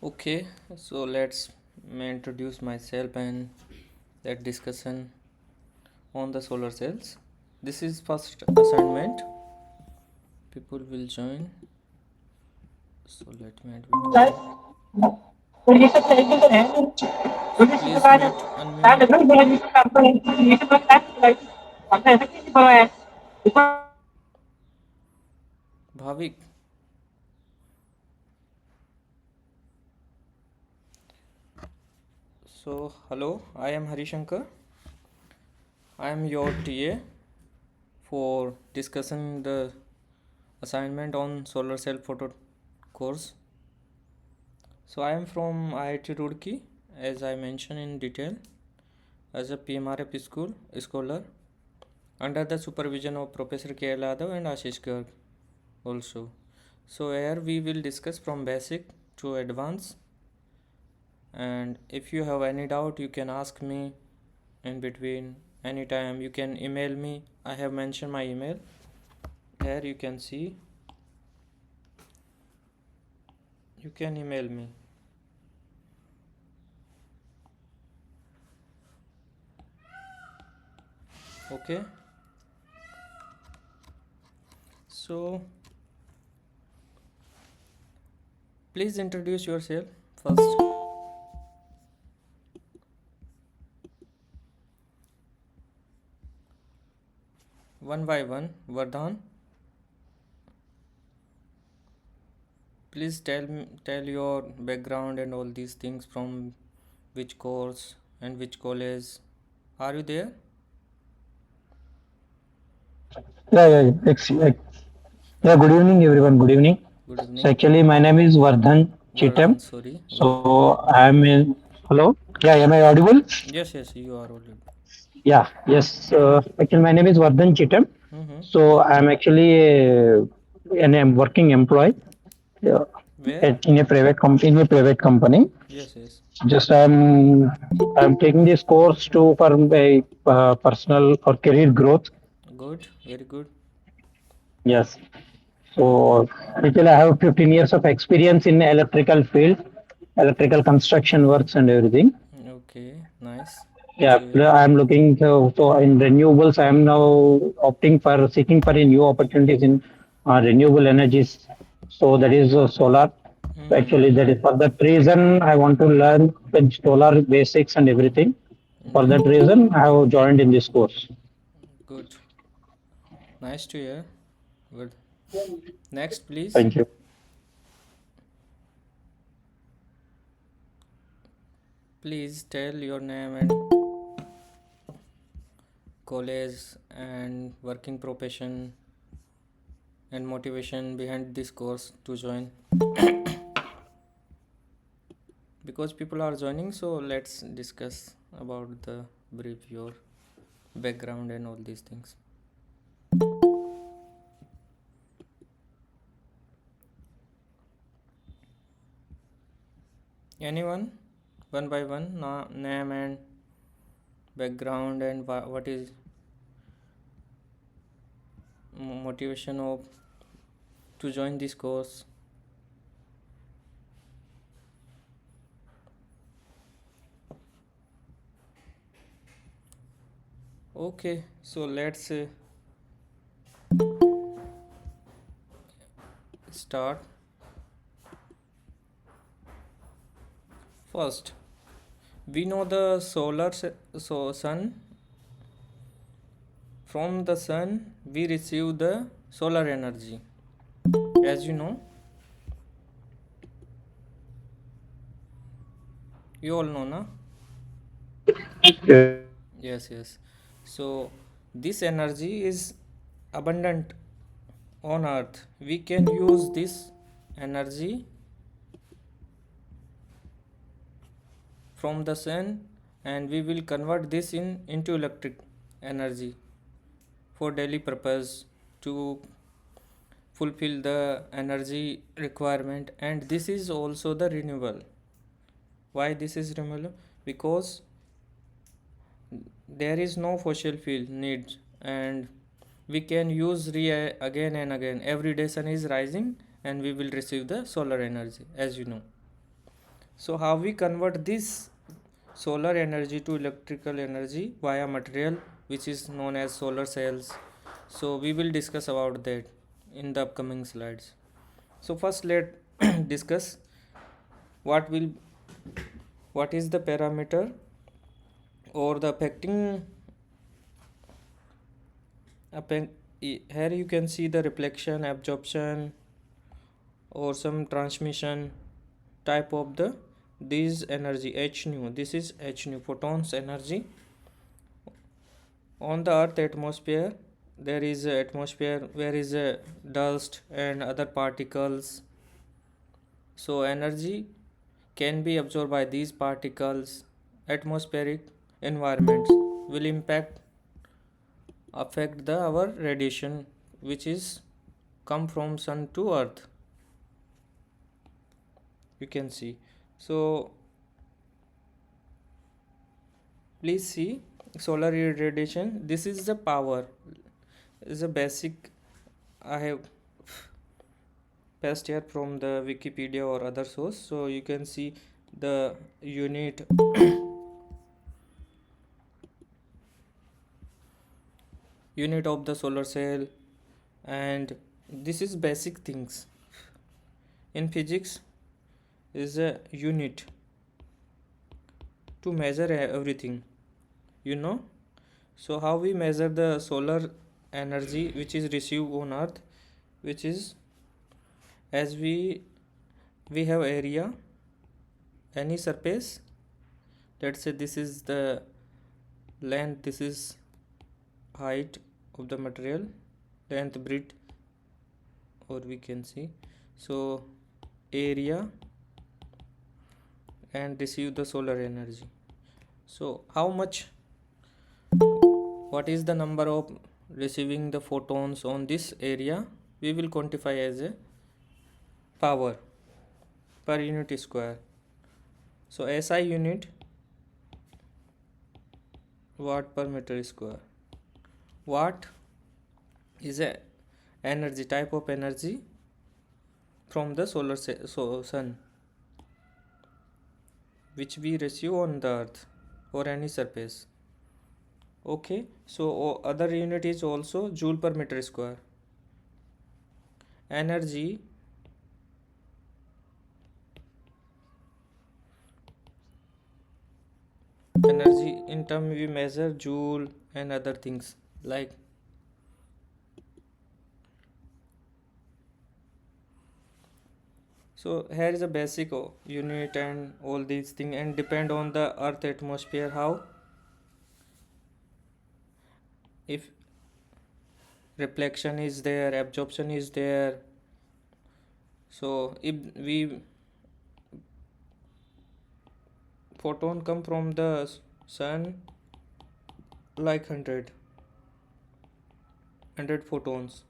Okay, so let's me introduce myself and that discussion on the solar cells. This is first assignment. People will join. So let me admit them. So please mute, unmute. Bhavik. So hello, I am Harishankar. I am your TA for discussing the assignment on solar cell photo course. So I am from IIT Roorkee, as I mentioned in detail, as a PMRF scholar under the supervision of Professor K. L. Yadav and Ashish Garg also. So here we will discuss from basic to advanced, and if you have any doubt you can ask me in between anytime. You can email me. I have mentioned my email. Here you can see. You can email me. Okay. So please introduce yourself first. One by one. Vardhan, please tell your background and all these things, from which course and which college. Are you there? Yeah, good evening, everyone. Good evening. Good So evening. actually, my name is Vardhan Chitam. Vardhan, sorry. Vardhan. So I'm in. Hello. Yeah, am I audible? Yes, yes, you are already. Yeah. Yes. Actually, my name is Vardhan Chitam. Mm-hmm. So I'm actually an working employee uh, Where? in a private company. Yes, yes. Just I'm taking this course to for my personal or career growth. Good, very good. Yes. So actually, I have 15 years of experience in electrical field, electrical construction works and everything. Okay, nice Yeah, to hear. I'm looking so in renewables. I am now seeking for a new opportunities in renewable energies. So that is solar. So Mm-hmm. actually, that is for that reason I want to learn the solar basics and everything. For that Good, reason, I have joined in this course. good. Nice to hear. Good. Next, please. Thank you. Please tell your name and college and working profession and motivation behind this course to join, because people are joining. So let's discuss about the brief your background and all these things. Anyone? One by one, name and background and what is motivation of to join this course. Okay, so let's start. First, we know the sun. From the sun we receive the solar energy, as you know. You all know, na? Yes, yes. So this energy is abundant on earth. We can use this energy from the sun, and we will convert this into electric energy for daily purpose, to fulfill the energy requirement. And this is also the renewable. Why this is renewable? Because there is no fossil fuel needs, and we can use again and again. Every day sun is rising and we will receive the solar energy, as you know. So how we convert this solar energy to electrical energy via material which is known as solar cells. So we will discuss about that in the upcoming slides. So first let discuss what will what is the parameter or the here you can see the reflection, absorption or some transmission type of the this energy h nu. This is h nu, photons energy. On the earth atmosphere there is a atmosphere where is a dust and other particles. So energy can be absorbed by these particles. Atmospheric environments will affect the our radiation which is come from sun to earth, you can see. So please see solar radiation. This is the power, is a basic I have passed here from the Wikipedia or other source. So you can see the unit of the solar cell, and this is basic things in physics, is a unit to measure everything, you know. So how we measure the solar energy which is received on earth, which is as we have area, any surface. Let's say this is the length, this is height of the material, length, breadth, or we can see. So area and receive the solar energy. So how much, what is the number of receiving the photons on this area, we will quantify as a power per unit square. So SI unit, watt per meter square. Watt is a energy, type of energy from the sun which we receive on the earth or any surface. Okay, so other unit is also joule per meter square. Energy in term we measure joule and other things like. So here is a basic unit and all these things, and depend on the earth atmosphere how, if reflection is there, absorption is there. So if we photon come from the sun like 100 photons.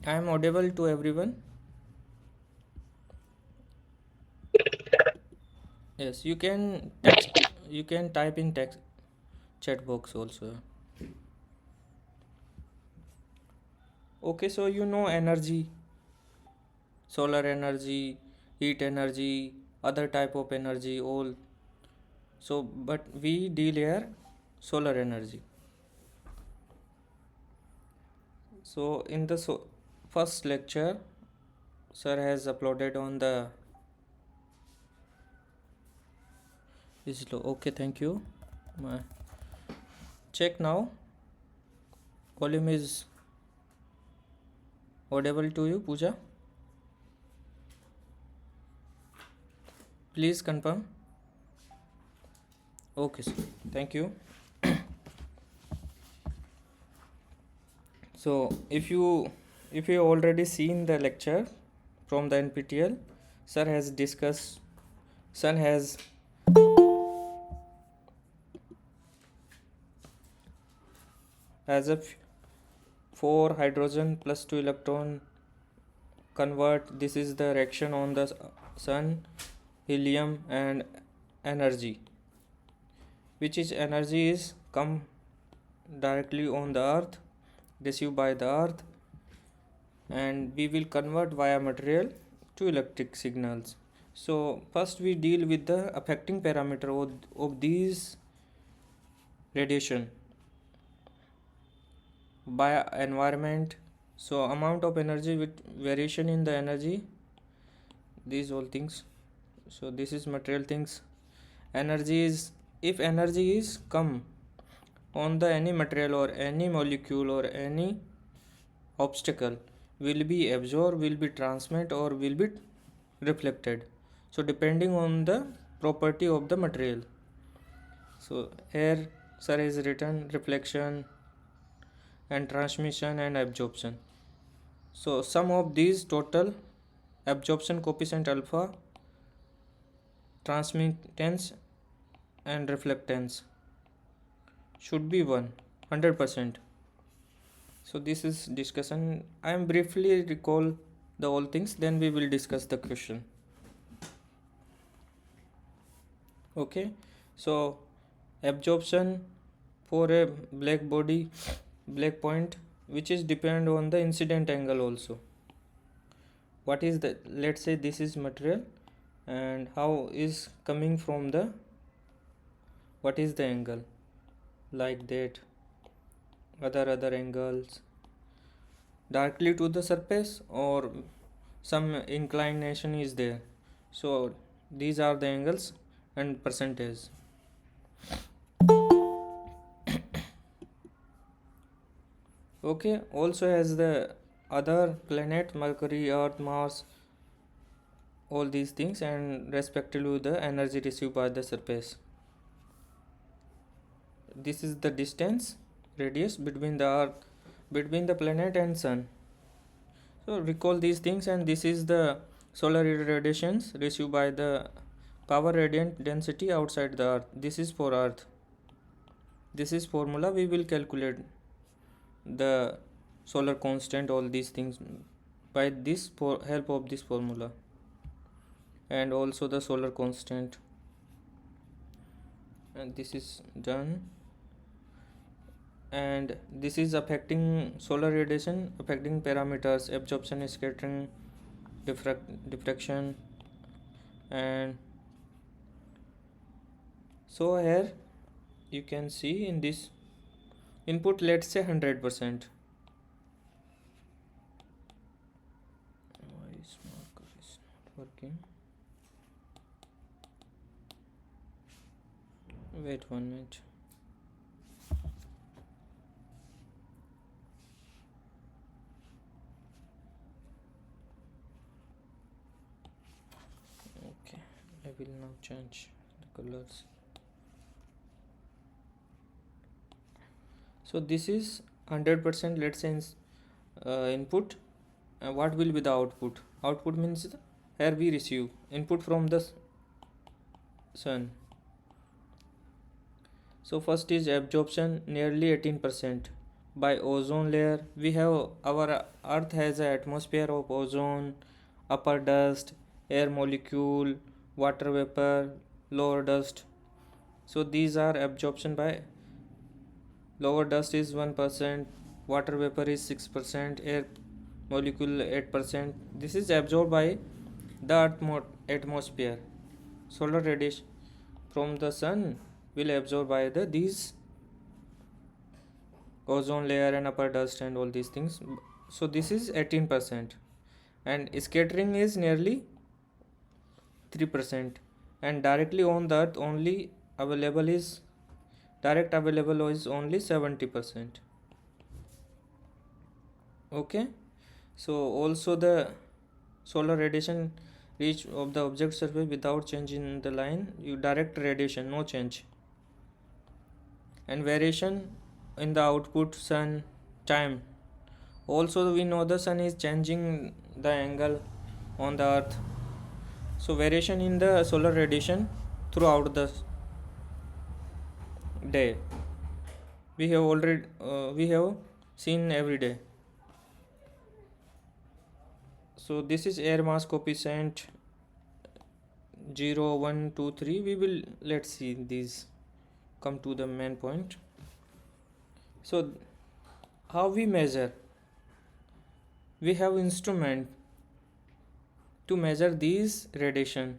I am audible to everyone? Yes, you can text, you can type in text chat box also. Okay, so you know energy, solar energy, heat energy, other type of energy, all. So but we deal here solar energy. So in the first lecture sir has uploaded on the okay, thank you. Check now, volume is audible to you, Pooja? Please confirm. Okay sir, thank you. So if you already seen the lecture from the NPTEL, sir has discussed, sun has a 4 hydrogen plus 2 electron convert. This is the reaction on the sun, helium and energy, which is energy is come directly on the earth received by the earth, and we will convert via material to electric signals. So first we deal with the affecting parameter of these radiation by environment. So amount of energy with variation in the energy, these all things. So this is material things. Energy is, if energy is come on the any material or any molecule or any obstacle, will be absorbed, will be transmitted, or will be reflected. So depending on the property of the material. So here sir is written reflection and transmission and absorption. So sum of these total absorption coefficient alpha, transmittance and reflectance should be 100%. So this is discussion. I am briefly recall the all things, then we will discuss the question. Okay, so absorption for a black body, black point, which is depend on the incident angle also. What is the, let's say this is material, and how is coming from the, what is the angle, like that, other angles, directly to the surface or some inclination is there. So these are the angles and percentage. Okay, also as the other planet, Mercury, Earth, Mars, all these things, and respectively the energy received by the surface. This is the distance, radius between the earth, between the planet and sun. So recall these things, and this is the solar radiations received by the power radiant density outside the earth. This is for earth. This is formula, we will calculate the solar constant, all these things by this for help of this formula, and also the solar constant, and this is done. And this is affecting solar radiation, affecting parameters, absorption, scattering, diffraction. And so here you can see in this input, let's say 100%. Why is marker is not working? Wait 1 minute. Okay, I will now change the colors. So this is 100%, let's say input. What will be the output? Output means here we receive input from the sun. So first is absorption, nearly 18% by ozone layer. We have, our earth has an atmosphere of ozone, upper dust, air molecule, water vapor, lower dust. So these are absorption by, lower dust is 1%, water vapor is 6%, air molecule 8%. This is absorbed by the atmosphere. Solar radiation from the sun will absorb by the these ozone layer and upper dust and all these things. So this is 18%, and scattering is nearly 3%, and directly on the earth only available is, direct available is only 70%. Okay, so also the solar radiation reach of the object surface without change in the line, you direct radiation, no change, and variation in the output sun time. Also we know the sun is changing the angle on the earth. So variation in the solar radiation throughout the day, we have already we have seen every day. So this is air mass coefficient 0, 1, 2, 3. We will, let's see these, come to the main point. So How we measure? We have instrument to measure these radiation,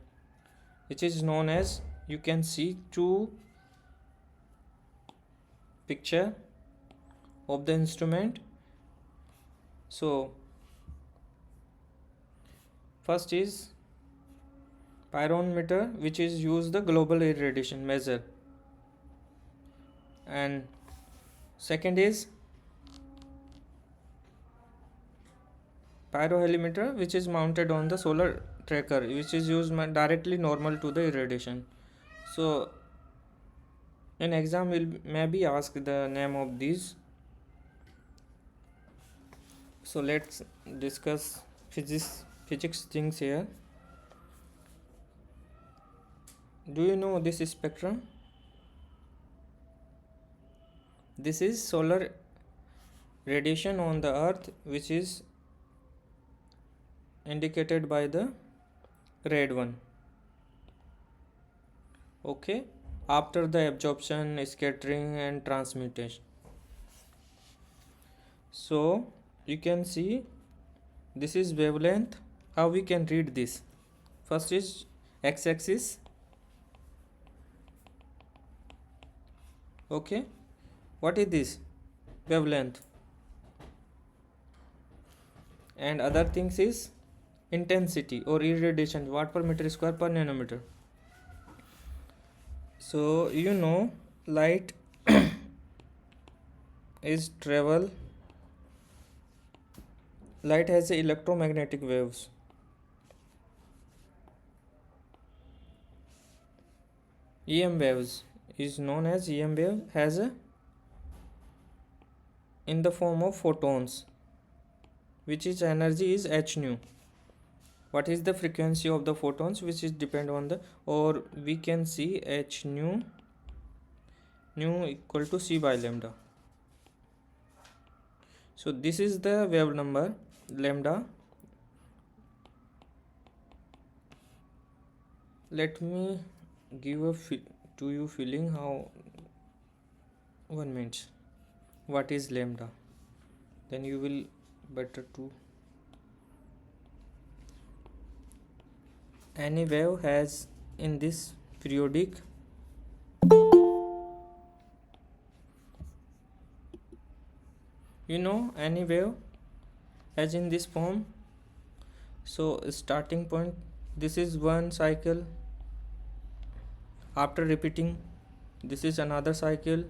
which is known as, you can see two picture of the instrument. So first is pyrometer, which is used the global irradiation measure, and second is pyrohelimeter, which is mounted on the solar tracker, which is used directly normal to the irradiation. So an exam will maybe ask the name of these. So let's discuss physics things here. Do you know this spectrum? This is solar radiation on the earth, which is indicated by the red one. Okay, after the absorption, scattering and transmutation. So you can see this is wavelength. How we can read this? First is x-axis. Okay, what is this? Wavelength. And other things is intensity or irradiation, watt per meter square per nanometer. So you know light is travel. Light has electromagnetic waves. EM waves is known as EM wave, has a in the form of photons, which is energy is h nu. What is the frequency of the photons, which is depend on the, or we can see h nu equal to c by lambda. So this is the wave number lambda. Let me give a to you feeling how. 1 minute. What is lambda? Then you will better to. Any wave has in this periodic any wave as in this form. So starting point, this is one cycle. After repeating, this is another cycle,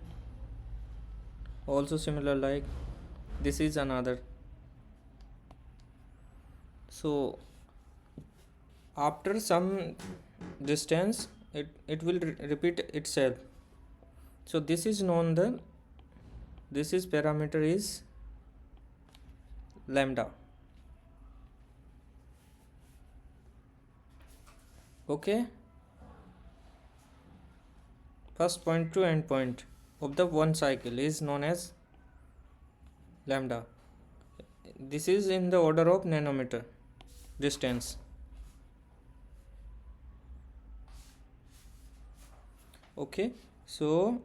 also similar like this is another. So after some distance it will repeat itself. So this is known this is parameter is lambda. Okay, first point to end point of the one cycle is known as lambda. This is in the order of nanometer distance. Okay, so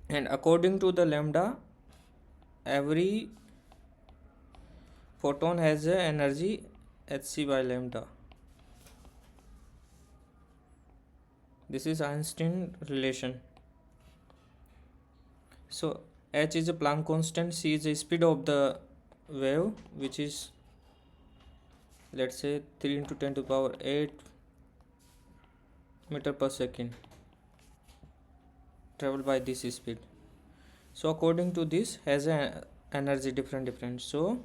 and according to the lambda, every photon has a energy hc by lambda. This is Einstein relation. So h is a Planck constant, c is the speed of the wave, which is, let's say, 3 into 10 to the power 8 meter per second travel by this speed. So according to this has a energy different. So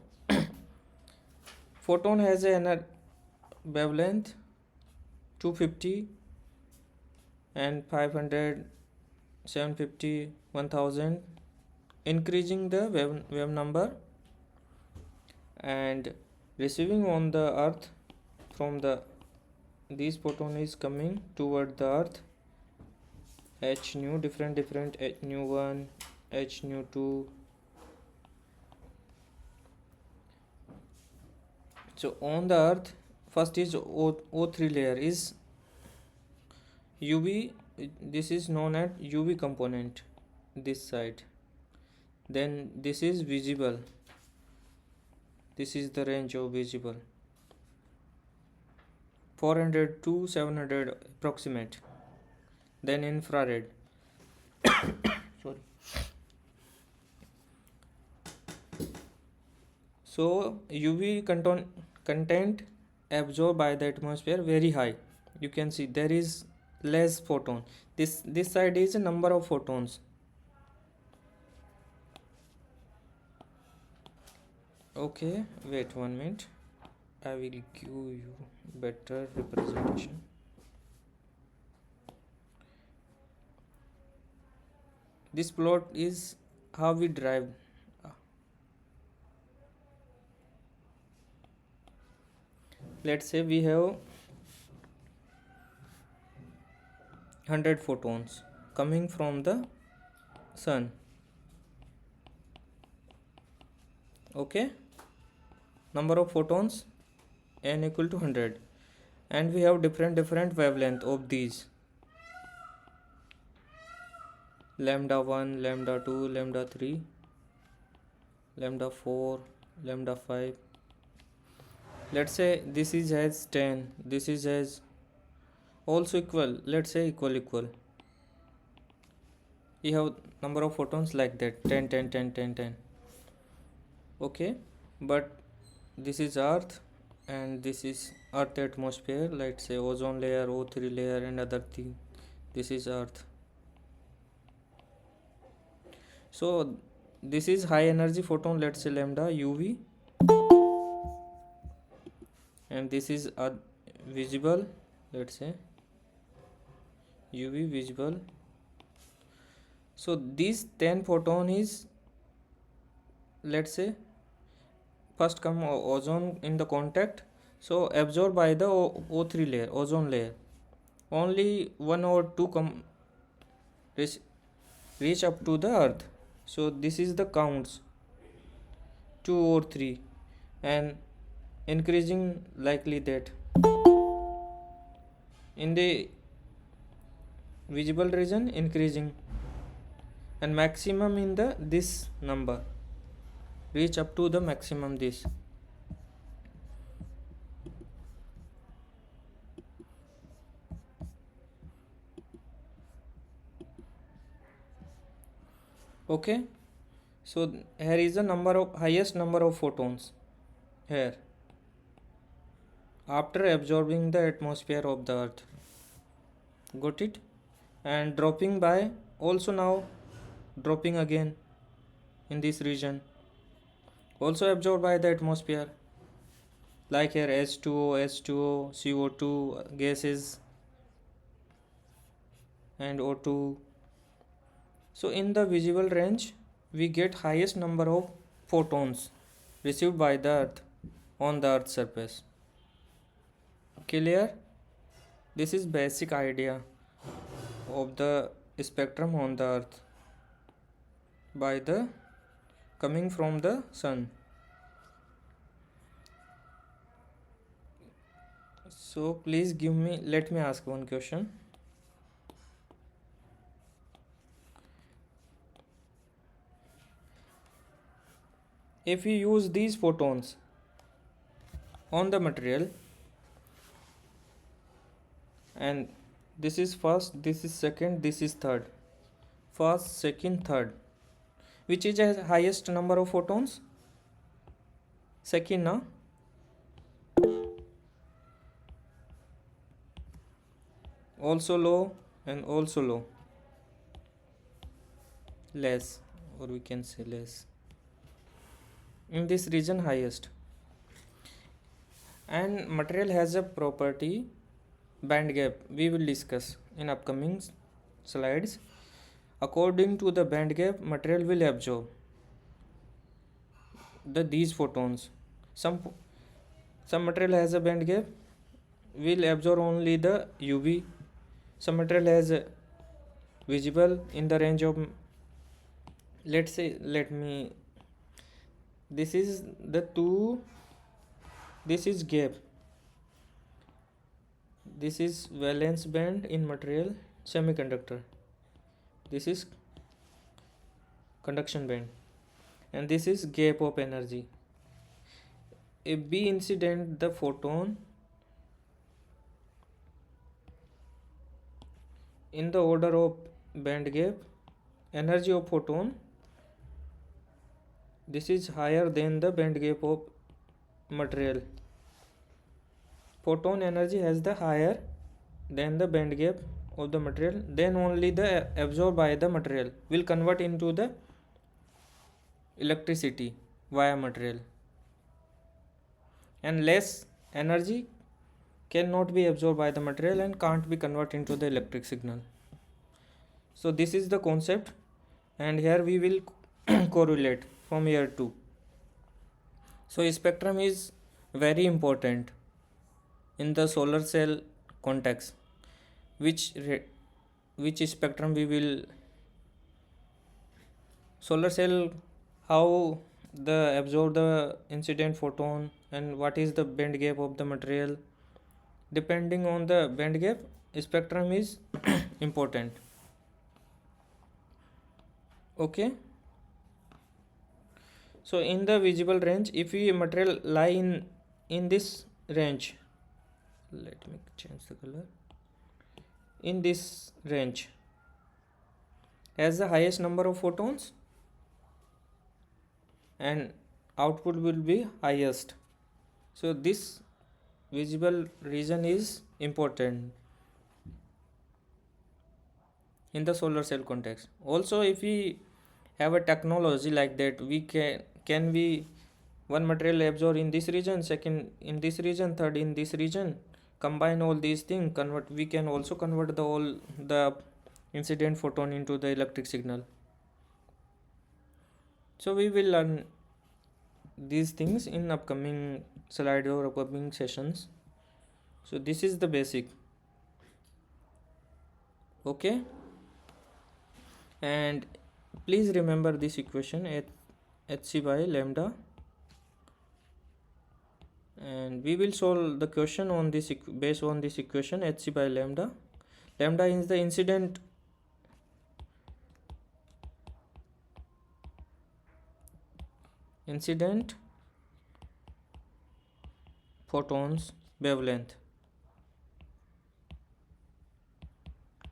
photon has a wavelength 250 and 500, 750, 1000, increasing the wave number, and receiving on the earth from this photon is coming toward the earth. H nu different H nu 1, H nu 2. So on the earth, first is O3 layer is UV. This is known as UV component, this side. Then this is visible. This is the range of visible. 400 to 700 approximate. Then infrared. Sorry. So UV content absorbed by the atmosphere very high. You can see there is less photon. This side is a number of photons. Okay, wait 1 minute. I will give you better representation. This plot is how we drive. Let's say we have 100 photons coming from the sun. Okay, number of photons n equal to 100, and we have different wavelength of these: lambda 1, lambda 2, lambda 3, lambda 4, lambda 5. Let's say this is as 10, this is as also equal. Let's say equal. You have number of photons like that, 10 10 10 10 10. Okay, but this is earth and this is earth atmosphere. Let's say ozone layer, O3 layer, and other thing. This is earth. So this is high energy photon, let's say lambda UV, and this is visible, let's say UV visible. So this 10 photon is, let's say, first come ozone in the contact, so absorbed by the O3 layer, ozone layer. Only 1 or 2 come reach up to the earth. So this is the counts, 2 or 3, and increasing likely that in the visible region increasing, and maximum in the this number, reach up to the maximum this. Okay, so here is the highest number of photons here after absorbing the atmosphere of the earth. Got it? And dropping by, also now dropping again in this region, also absorbed by the atmosphere, like here H2O, CO2 gases, and O2. So in the visible range we get highest number of photons received by the earth on the earth's surface. Clear? This is basic idea of the spectrum on the earth by the coming from the sun. So please let me ask one question. If we use these photons on the material, and this is first, this is second, this is third, first, second, third, which is the highest number of photons? Second, no? Also low and also low, less, or we can say less. In this region highest. And material has a property, band gap, we will discuss in upcoming slides. According to the band gap, material will absorb these photons. Some material has a band gap, will absorb only the UV. Some material has a visible in the range of, let's say, this is the 2, this is gap, this is valence band in material semiconductor, this is conduction band. and this is gap of energy. If B incident the photon in the order of band gap, energy of photon, this is higher than the band gap of material. Photon energy has the higher than the band gap of the material, then only the absorbed by the material will convert into the electricity via material, and less energy cannot be absorbed by the material and can't be converted into the electric signal. So this is the concept, and here we will correlate from here too. So spectrum is very important in the solar cell context. Which spectrum we will solar cell, how the absorb the incident photon, and what is the band gap of the material. Depending on the band gap, spectrum is important. Okay, so in the visible range, if we material lie in this range, let me change the color, in this range has the highest number of photons and output will be highest. So this visible region is important in the solar cell context. Also, if we have a technology like that, we can we one material absorb in this region, second in this region, third in this region, combine all these things, convert, we can also convert the all the incident photon into the electric signal. So we will learn these things in upcoming slide or upcoming sessions. So this is the basic. Okay, and please remember this equation at hc by lambda, and we will solve the question on this based on this equation hc by lambda. Lambda is the incident photons wavelength.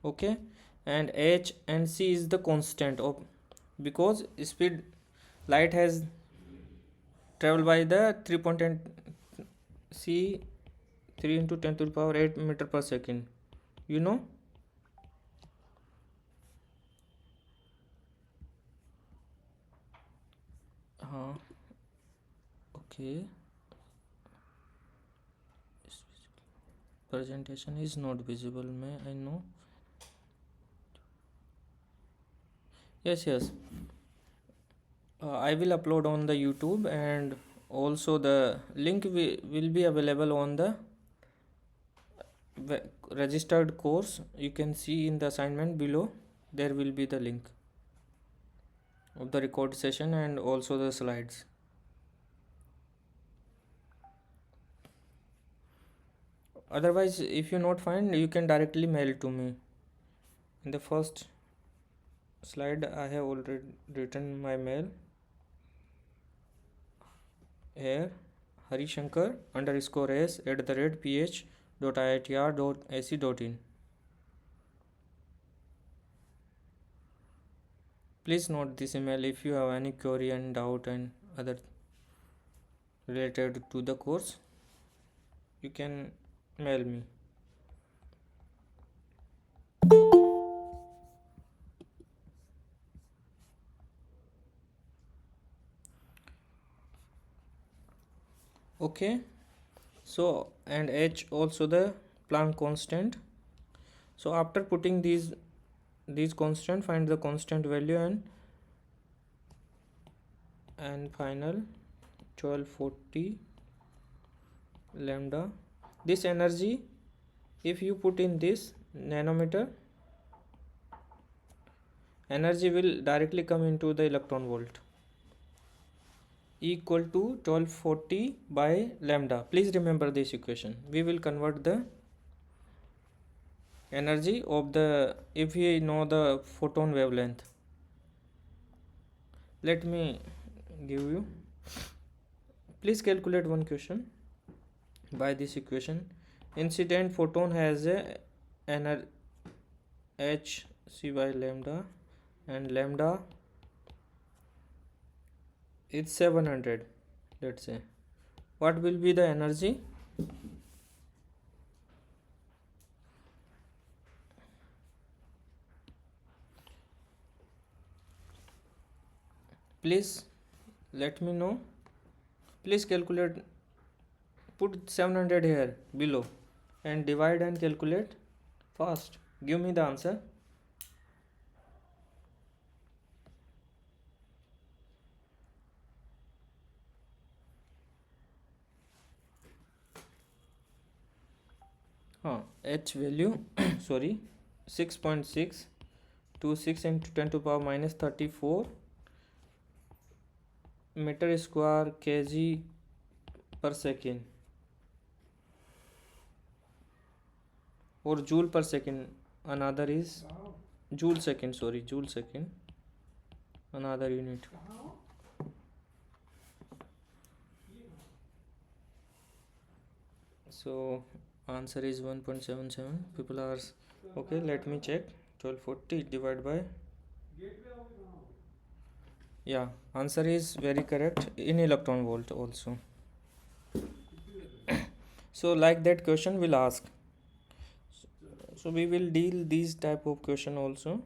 Okay, and h and c is the constant of, because speed light has traveled by the 3.10 c 3 into 10 to the power 8 meter per second, you know. Okay, presentation is not visible, may I know? Yes, I will upload on the YouTube, and also the link will be available on the registered course. You can see in the assignment below, there will be the link of the record session and also the slides. Otherwise, if you not find, you can directly mail to me. In the first slide I have already written my mail here, harishankar _s @ph.iitr.ac.in. Please note this email if you have any query and doubt and other related to the course, you can mail me. Okay, so and h also the Planck constant. So after putting these constant, find the constant value and final 1240 lambda. This energy, if you put in this nanometer, energy will directly come into the electron volt, equal to 1240 by lambda. Please remember this equation. We will convert the energy of the, if we know the photon wavelength. Let me give you. Please calculate one question by this equation. Incident photon has a energy h c by lambda, and lambda is 700. Let's say, what will be the energy? Please let me know. Please calculate, put 700 here below and divide and calculate fast. Give me the answer. H value sorry, 6.626 into 10 to the power minus 34 meter square kg per second, or joule per second. Another is joule second, sorry, joule second, another unit. So answer is 1.77. People are okay. Let me check. 1240 divided by, yeah, answer is very correct in electron volt also. So like that question will ask. So we will deal these type of question also.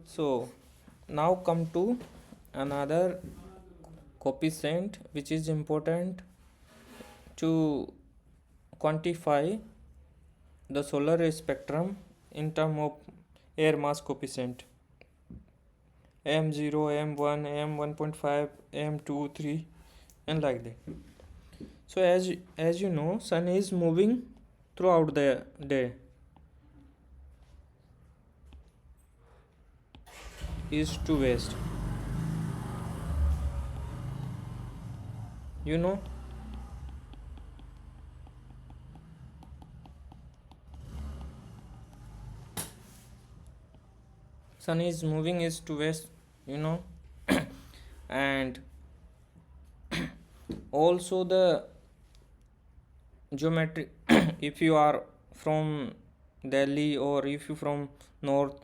So now come to another coefficient which is important to quantify the solar spectrum in term of air mass coefficient. M0, M1, M1.5, M2, 3 and like that. So as you know, sun is moving throughout the day, east to west, you know. Sun is moving east to west, you know. And also the geometry if you are from Delhi, or if you from north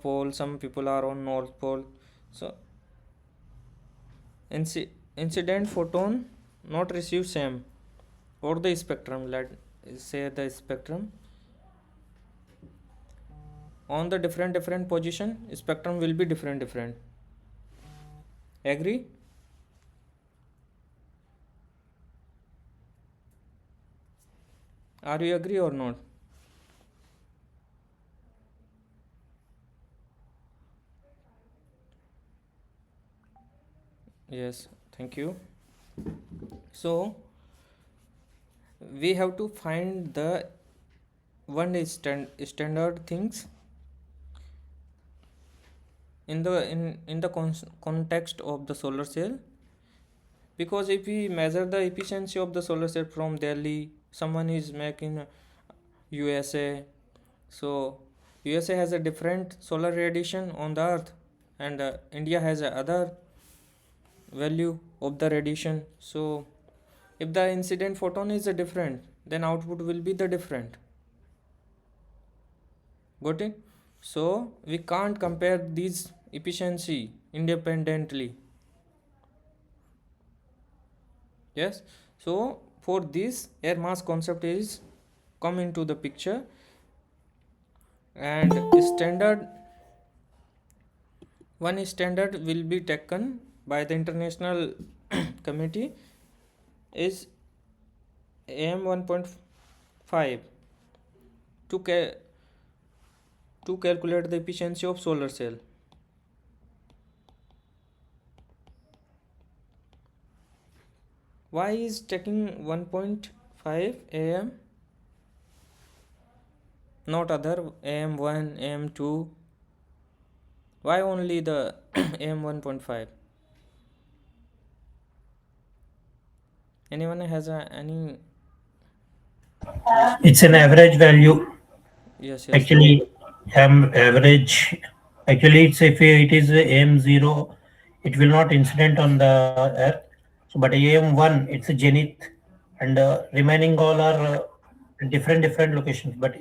pole, some people are on north pole. So incident photon not receive same, or the spectrum, let say the spectrum on the different position, spectrum will be different. Agree? Are you agree or not? Yes, thank you. So we have to find the one standard things in the context of the solar cell, because if we measure the efficiency of the solar cell from Delhi, someone is making USA. So USA has a different solar radiation on the earth, and India has a other value of the radiation. So if the incident photon is a different, then output will be the different. Got it? So we can't compare these efficiency independently. Yes. So for this, air mass concept is come into the picture, and standard will be taken by the international committee is AM1.5 to calculate the efficiency of solar cell. Why is taking 1.5 AM, not other AM1, AM2? Why only the AM1.5? Anyone has any? It's an average value. Yes. Actually, average. Actually, it's if it is M0 it will not incident on the Earth. So, but AM1, it's a zenith, and remaining all are different locations. But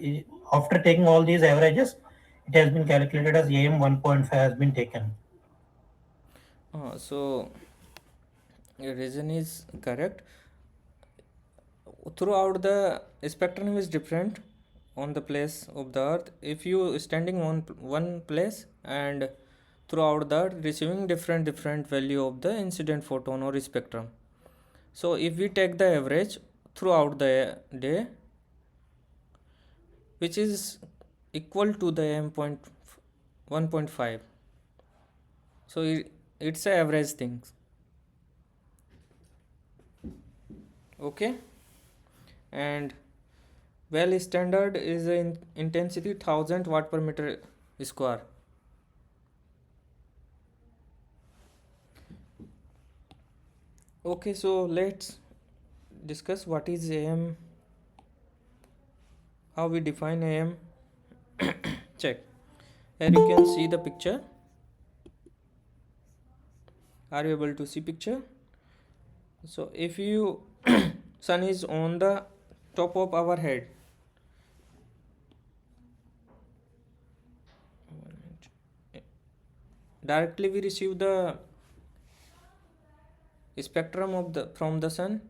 after taking all these averages, it has been calculated as AM 1.5 has been taken. So your reason is correct. Throughout the spectrum is different on the place of the earth. If you standing on one place and throughout that receiving different value of the incident photon or spectrum. So if we take the average throughout the day, which is equal to the m.1.5, so it's a average thing. Okay. And well, standard is in intensity 1000 watt per meter square. Okay, so let's discuss what is AM, how we define AM. Check. Here you can see the picture. Are you able to see picture? So if you sun is on the top of our head, directly we receive the spectrum of the from the sun,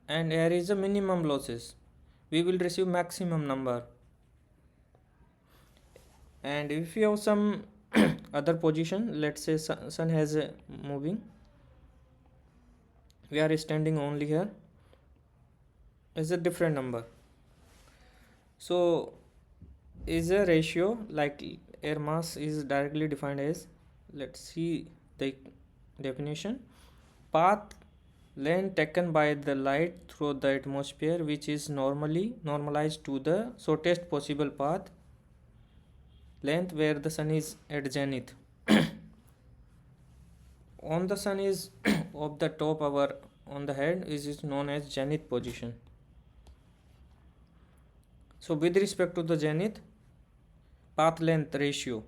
and here is the minimum losses. We will receive maximum number. And if you have some other position, let's say sun has a moving, we are standing only here, is a different number. So is a ratio like air mass is directly defined as, let's see the definition, path length taken by the light through the atmosphere which is normally normalized to the shortest possible path length where the sun is at zenith. On the sun is of the top our on the head is known as zenith position. So with respect to the zenith, path length ratio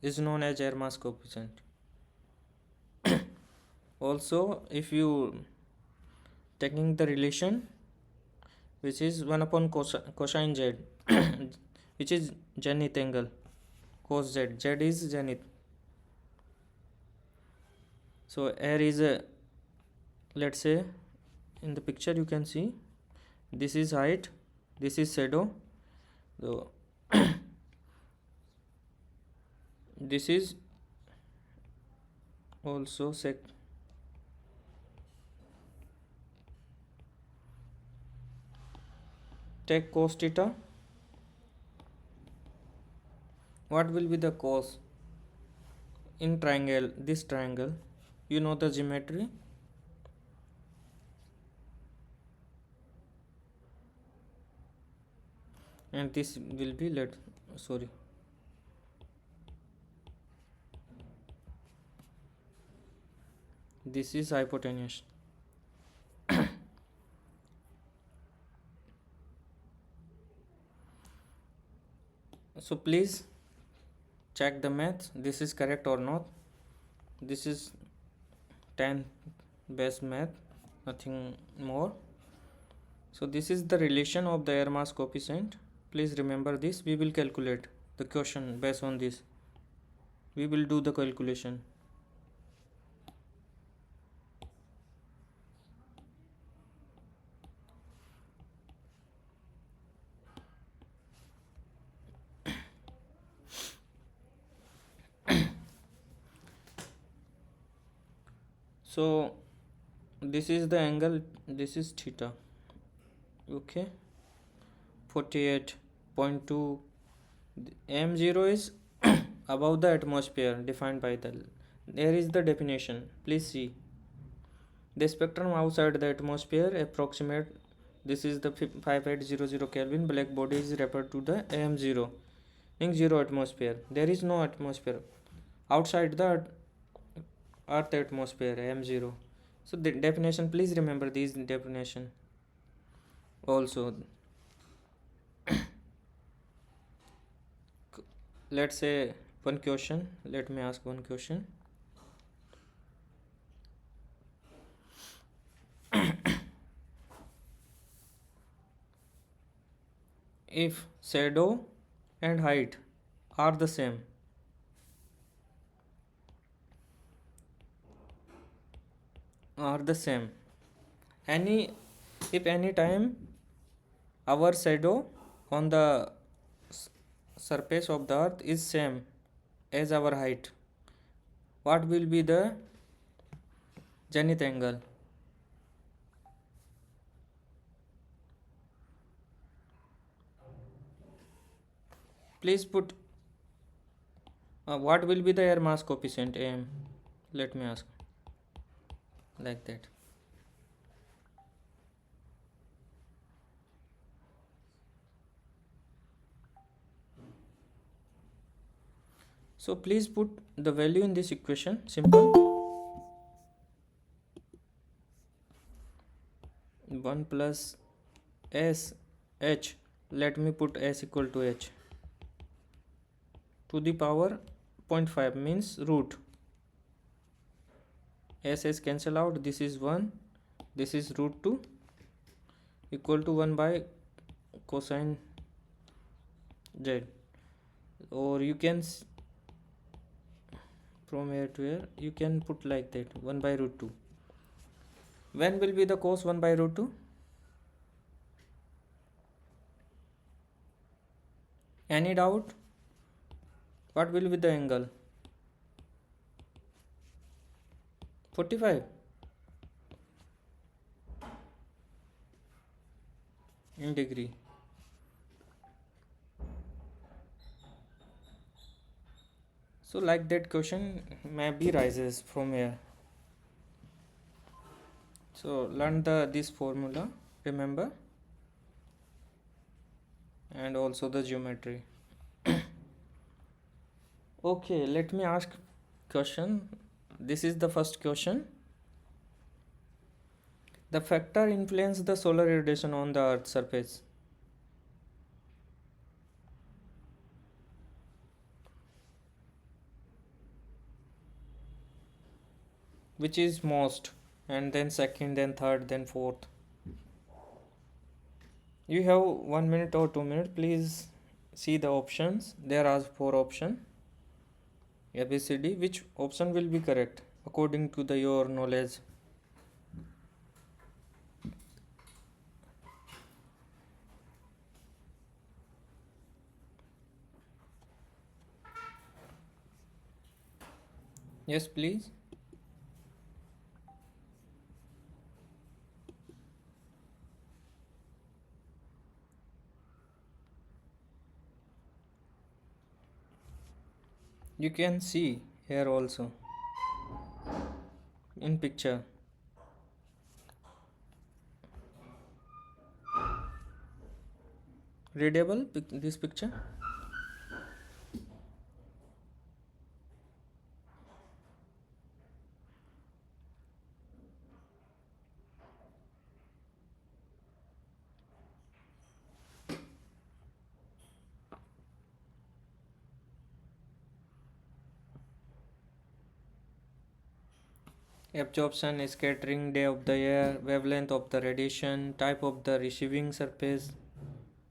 is known as air mass coefficient. Also, if you taking the relation which is 1 upon cosine z which is zenith angle, cos z, z is zenith. So here is a, let's say in the picture you can see this is height, this is shadow, so this is also sec. Take cos theta. What will be the cos in triangle, this triangle? You know the geometry. And this will be this is hypotenuse. So please check the math, this is correct or not. This is 10 base math, nothing more. So this is the relation of the air mass coefficient. Please remember this. We will calculate the question based on this. We will do the calculation. So this is the angle, this is theta. Okay, 48.2. m0 is above the atmosphere defined by the, there is the definition. Please see the spectrum outside the atmosphere approximate, this is the 5800 Kelvin. Black body is referred to the am0, meaning zero atmosphere. There is no atmosphere outside the earth atmosphere, am0. So the definition, please remember these definition. Also let's say one question, let me ask one question. if shadow and height are the same, any if any time our shadow on the surface of the earth is same as our height, what will be the zenith angle? Please put what will be the air mass coefficient am, let me ask like that. So please put the value in this equation, simple. 1 plus s h, let me put s equal to h to the power 0.5 means root. S cancel out, this is 1, this is root 2 equal to 1 by cosine z, or you can from here to here you can put like that 1 by root 2. When will be the cos 1 by root 2? Any doubt? What will be the angle? 45 in degree. So like that question maybe rises from here. So learn this formula, remember, and also the geometry. Okay, let me ask question. This is the first question. The factor influence the solar radiation on the earth's surface. Which is most, and then second, then third, then fourth. You have 1 minute or 2 minutes. Please see the options. There are 4 options. ABCD. Which option will be correct according to your knowledge? Yes, please. You can see here also in picture. Readable this picture? Absorption, scattering, day of the year, wavelength of the radiation, type of the receiving surface,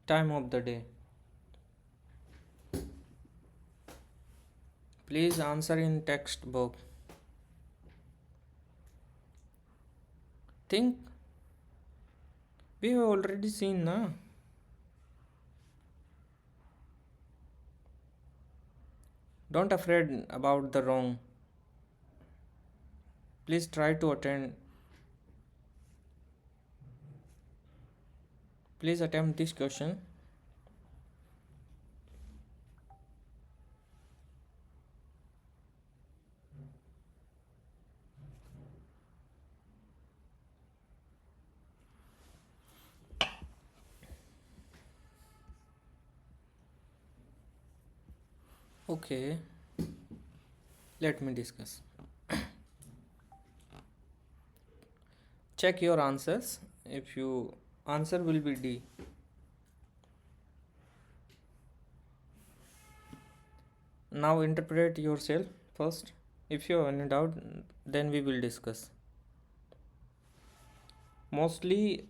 time of the day. Please answer in text box. Think. We have already seen, na? Don't afraid about the wrong. Please try to attend. Please attempt this question. Okay, let me discuss. Check your answers. If you answer will be D. Now interpret yourself first. If you have any doubt, then we will discuss. Mostly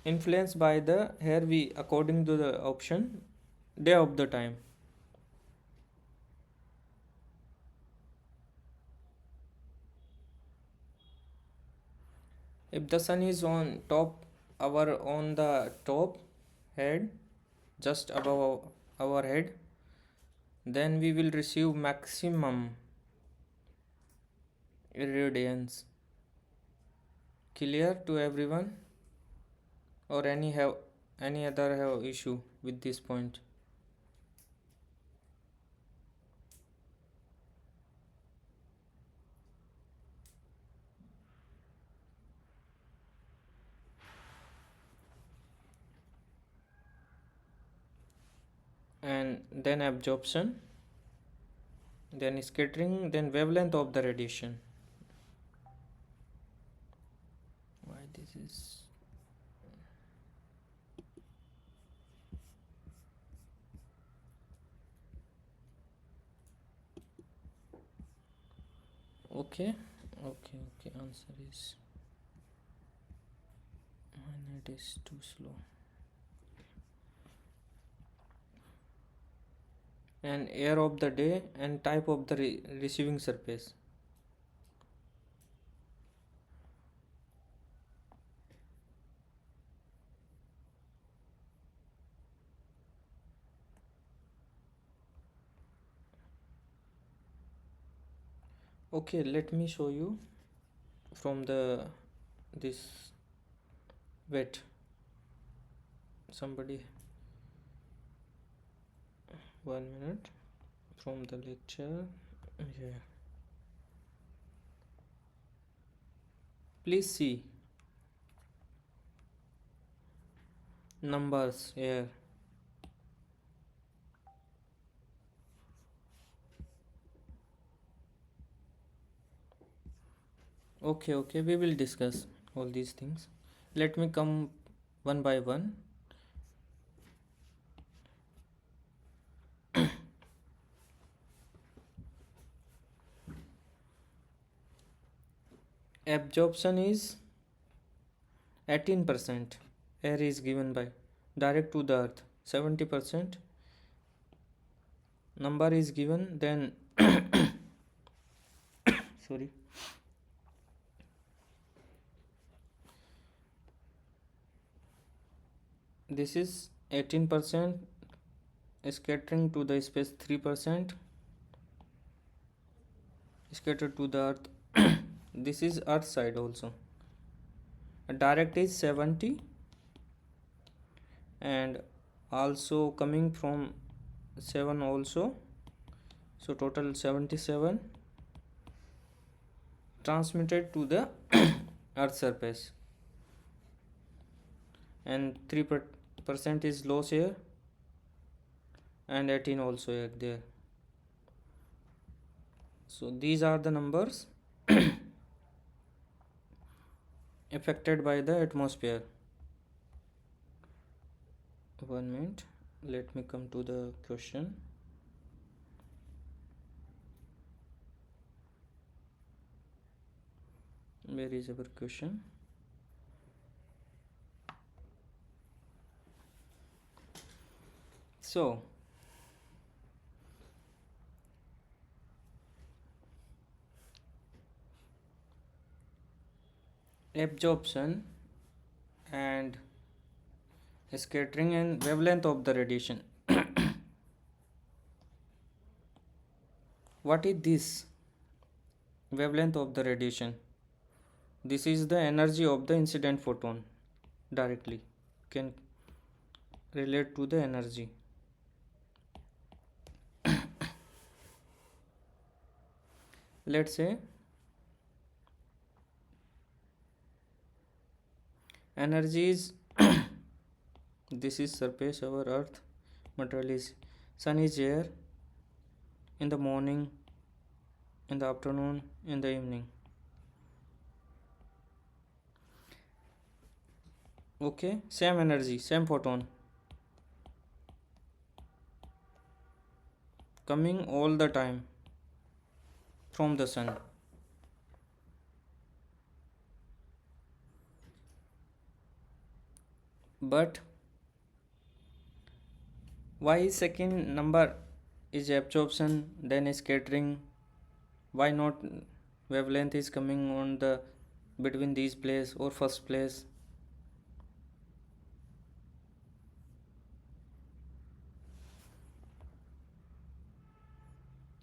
influenced by the, here we according to the option, day of the time. If the sun is on top, on the top head, just above our head, then we will receive maximum irradiance. Clear to everyone? Or any other have issue with this point? And then absorption, then scattering, then wavelength of the radiation. Why this is okay? Okay, answer is, and it is too slow. And air of the day and type of the receiving surface. Okay, let me show you from this wait, somebody, 1 minute, from the lecture. Yeah, please see numbers here. Okay, we will discuss all these things. Let me come one by one. Absorption is 18%. Air is given by direct to the earth. 70% number is given. Then sorry, this is 18%, scattering to the space 3%, scattered to the earth. This is earth side also. Direct is 70, and also coming from 7 also, so total 77, transmitted to the earth surface, and 3% is loss here, and 18 also here there. So these are the numbers affected by the atmosphere. 1 minute, let me come to the question. Where is our question? So absorption and scattering and wavelength of the radiation. What is this wavelength of the radiation? This is the energy of the incident photon. Directly can relate to the energy. Let's say energy is this is surface our earth, material is, sun is here in the morning, in the afternoon, in the evening. Okay, same energy, same photon coming all the time from the sun. But why second number is absorption, then scattering? Why not wavelength is coming on the between these place or first place?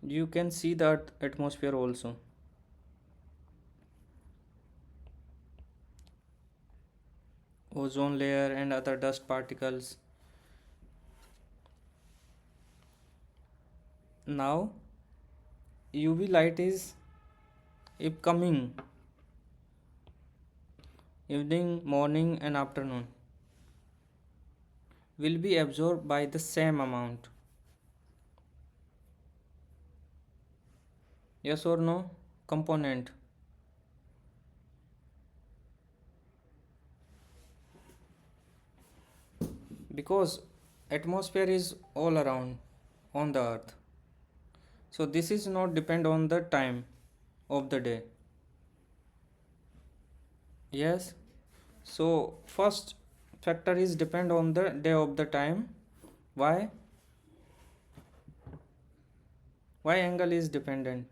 You can see that atmosphere also. Ozone layer and other dust particles. Now UV light is, if coming evening, morning and afternoon, will be absorbed by the same amount. Yes or no? Component. Because atmosphere is all around on the earth. So this is not depend on the time of the day. Yes. So first factor is depend on the day of the time. Why? Why angle is dependent?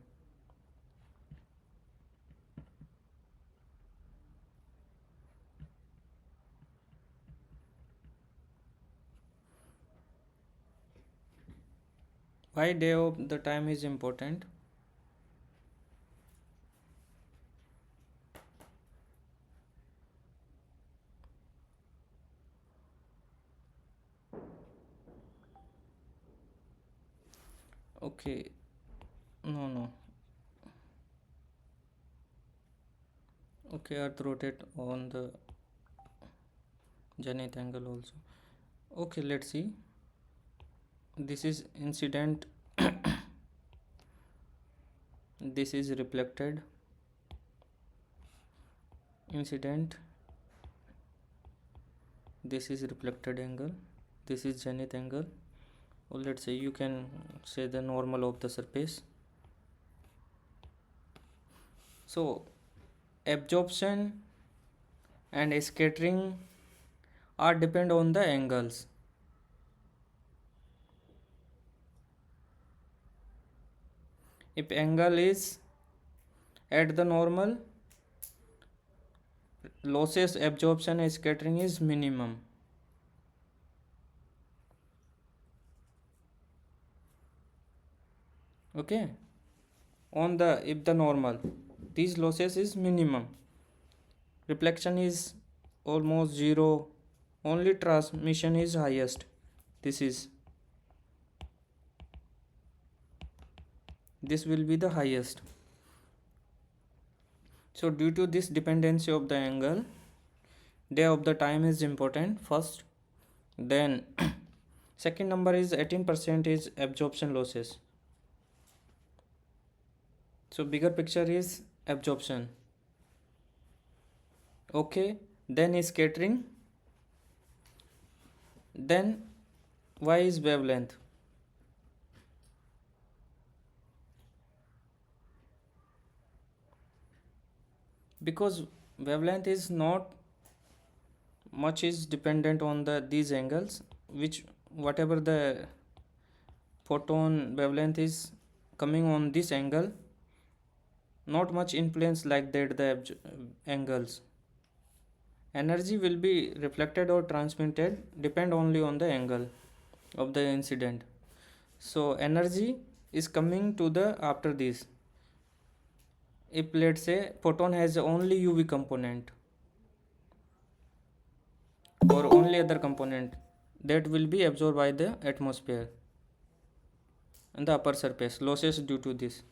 Why day of the time is important? Okay. No. Okay, earth rotate on the zenith angle also. Okay, let's see. This is incident. This is reflected. Incident. This is reflected angle. This is zenith angle. Or let's say you can say the normal of the surface. So absorption and scattering are depend on the angles. If angle is at the normal, losses, absorption and scattering is minimum. Okay, on the if the normal, these losses is minimum, reflection is almost zero, only transmission is highest. This will be the highest. So due to this dependency of the angle, day of the time is important first. Then second number is 18% is absorption losses. So bigger picture is absorption. Okay, then is scattering. Then why is wavelength? Because wavelength is not much is dependent on the these angles, which whatever the photon wavelength is coming on this angle, not much influence like that the angles. Energy will be reflected or transmitted depend only on the angle of the incident. So energy is coming to the after this. If let's say photon has only UV component or only other component, that will be absorbed by the atmosphere and the upper surface, losses due to this.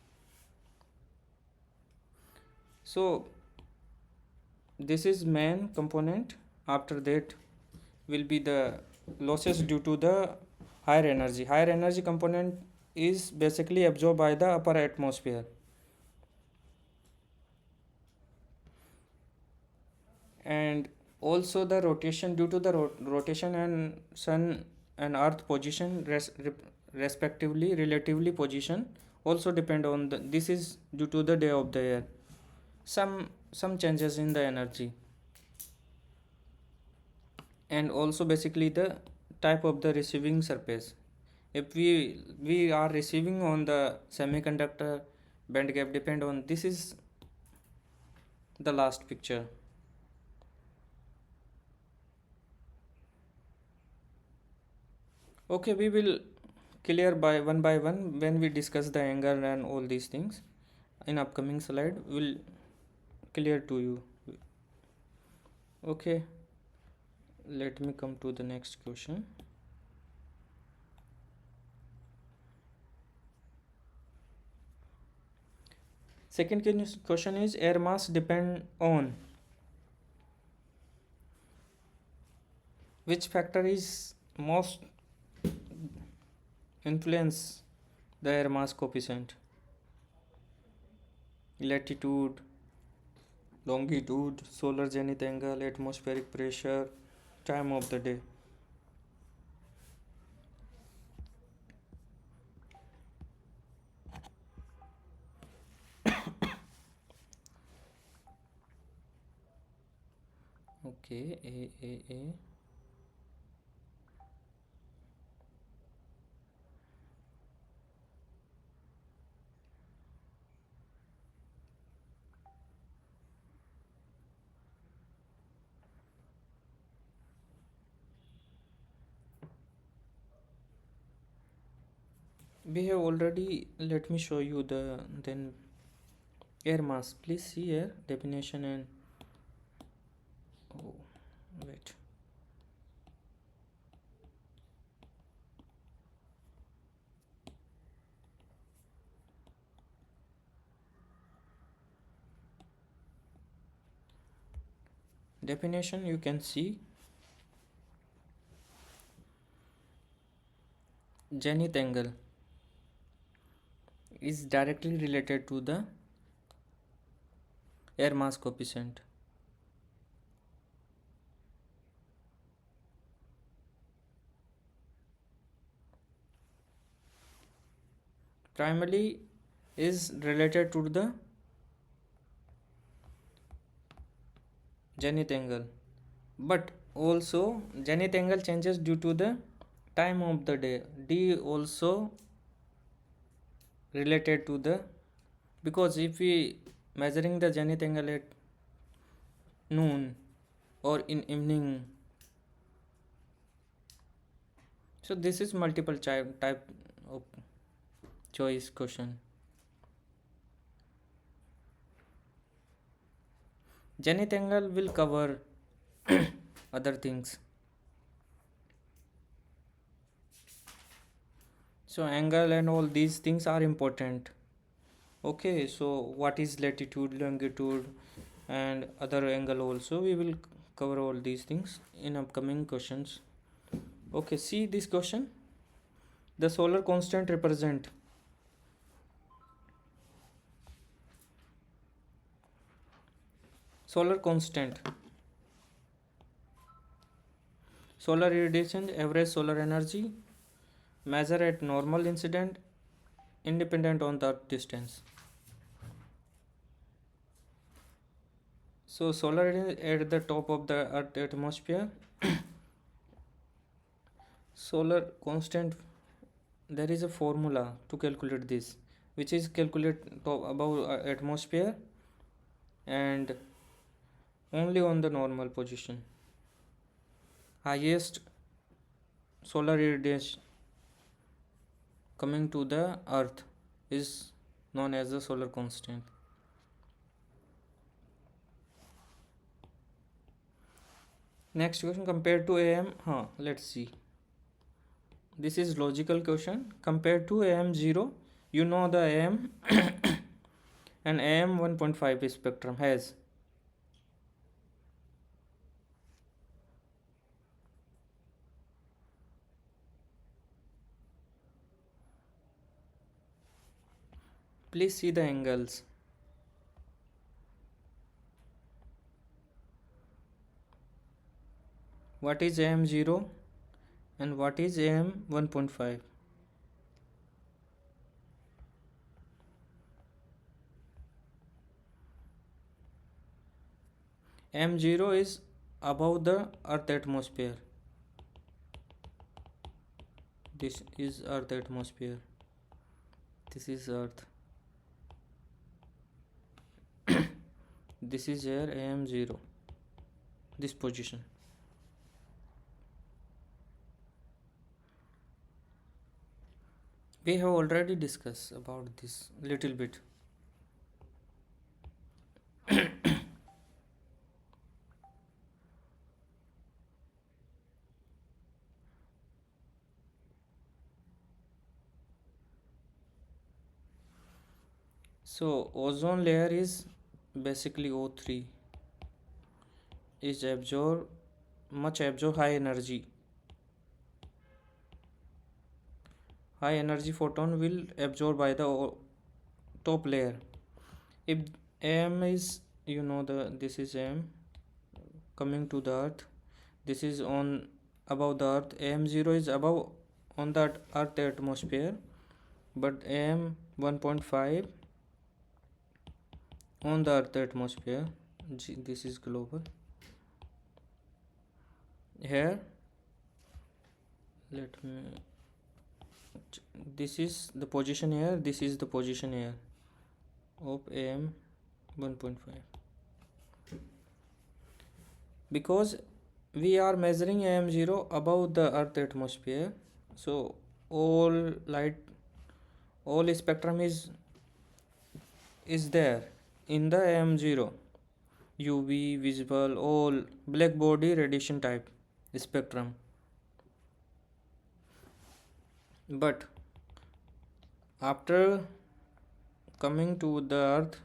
So this is main component. After that will be the losses due to the higher energy component is basically absorbed by the upper atmosphere. And also the rotation, due to the rotation and sun and earth position respectively, relatively position also depend on the, this is due to the day of the year, some changes in the energy. and also basically the type of the receiving surface. If we are receiving on the semiconductor, band gap depend on this is the last picture. Okay, we will clear by one when we discuss the angle and all these things. In upcoming slide will clear to you. Okay, let me come to the next question. Second question is air mass depend on which factor is most influence the air mass coefficient? Latitude, longitude, solar zenith angle, atmospheric pressure, time of the day. Okay, A. We have already, let me show you the then air mass. Please see here definition and oh wait. Definition you can see zenith angle is directly related to the air mass coefficient. Primarily is related to the zenith angle, but also zenith angle changes due to the time of the day. D also related to the, because if we measuring the zenith angle at noon or in evening, so this is multiple type of choice question. Zenith angle will cover other things. So angle and all these things are important. Okay, so what is latitude, longitude and other angle also, we will cover all these things in upcoming questions. Okay, see this question. The solar constant represent solar constant, solar radiation, average solar energy, measure at normal incident, independent on the earth distance. So solar at the top of the earth atmosphere. Solar constant, there is a formula to calculate this, which is calculate above atmosphere and only on the normal position. Highest solar radiation coming to the earth is known as the solar constant. Next question, compared to AM, let's see. This is logical question. Compared to AM0, you know the AM and AM 1.5 spectrum has please see the angles. What is AM0 and what is AM 1.5? AM0 is above the earth atmosphere. This is earth atmosphere, this is earth. This is here AM0, this position. We have already discussed about this little bit. So ozone layer is basically O3, is absorb high energy. High energy photon will absorb by the top layer. If AM is, this is AM coming to the earth, this is on above the earth, AM0 is above on that earth atmosphere, but AM 1.5 on the earth atmosphere. This is global. Here let me, this is the position here, this is the position here of AM 1.5. Because we are measuring AM0 above the earth atmosphere, so all spectrum is there in the AM0, UV, visible, all black body radiation type spectrum. But after coming to the earth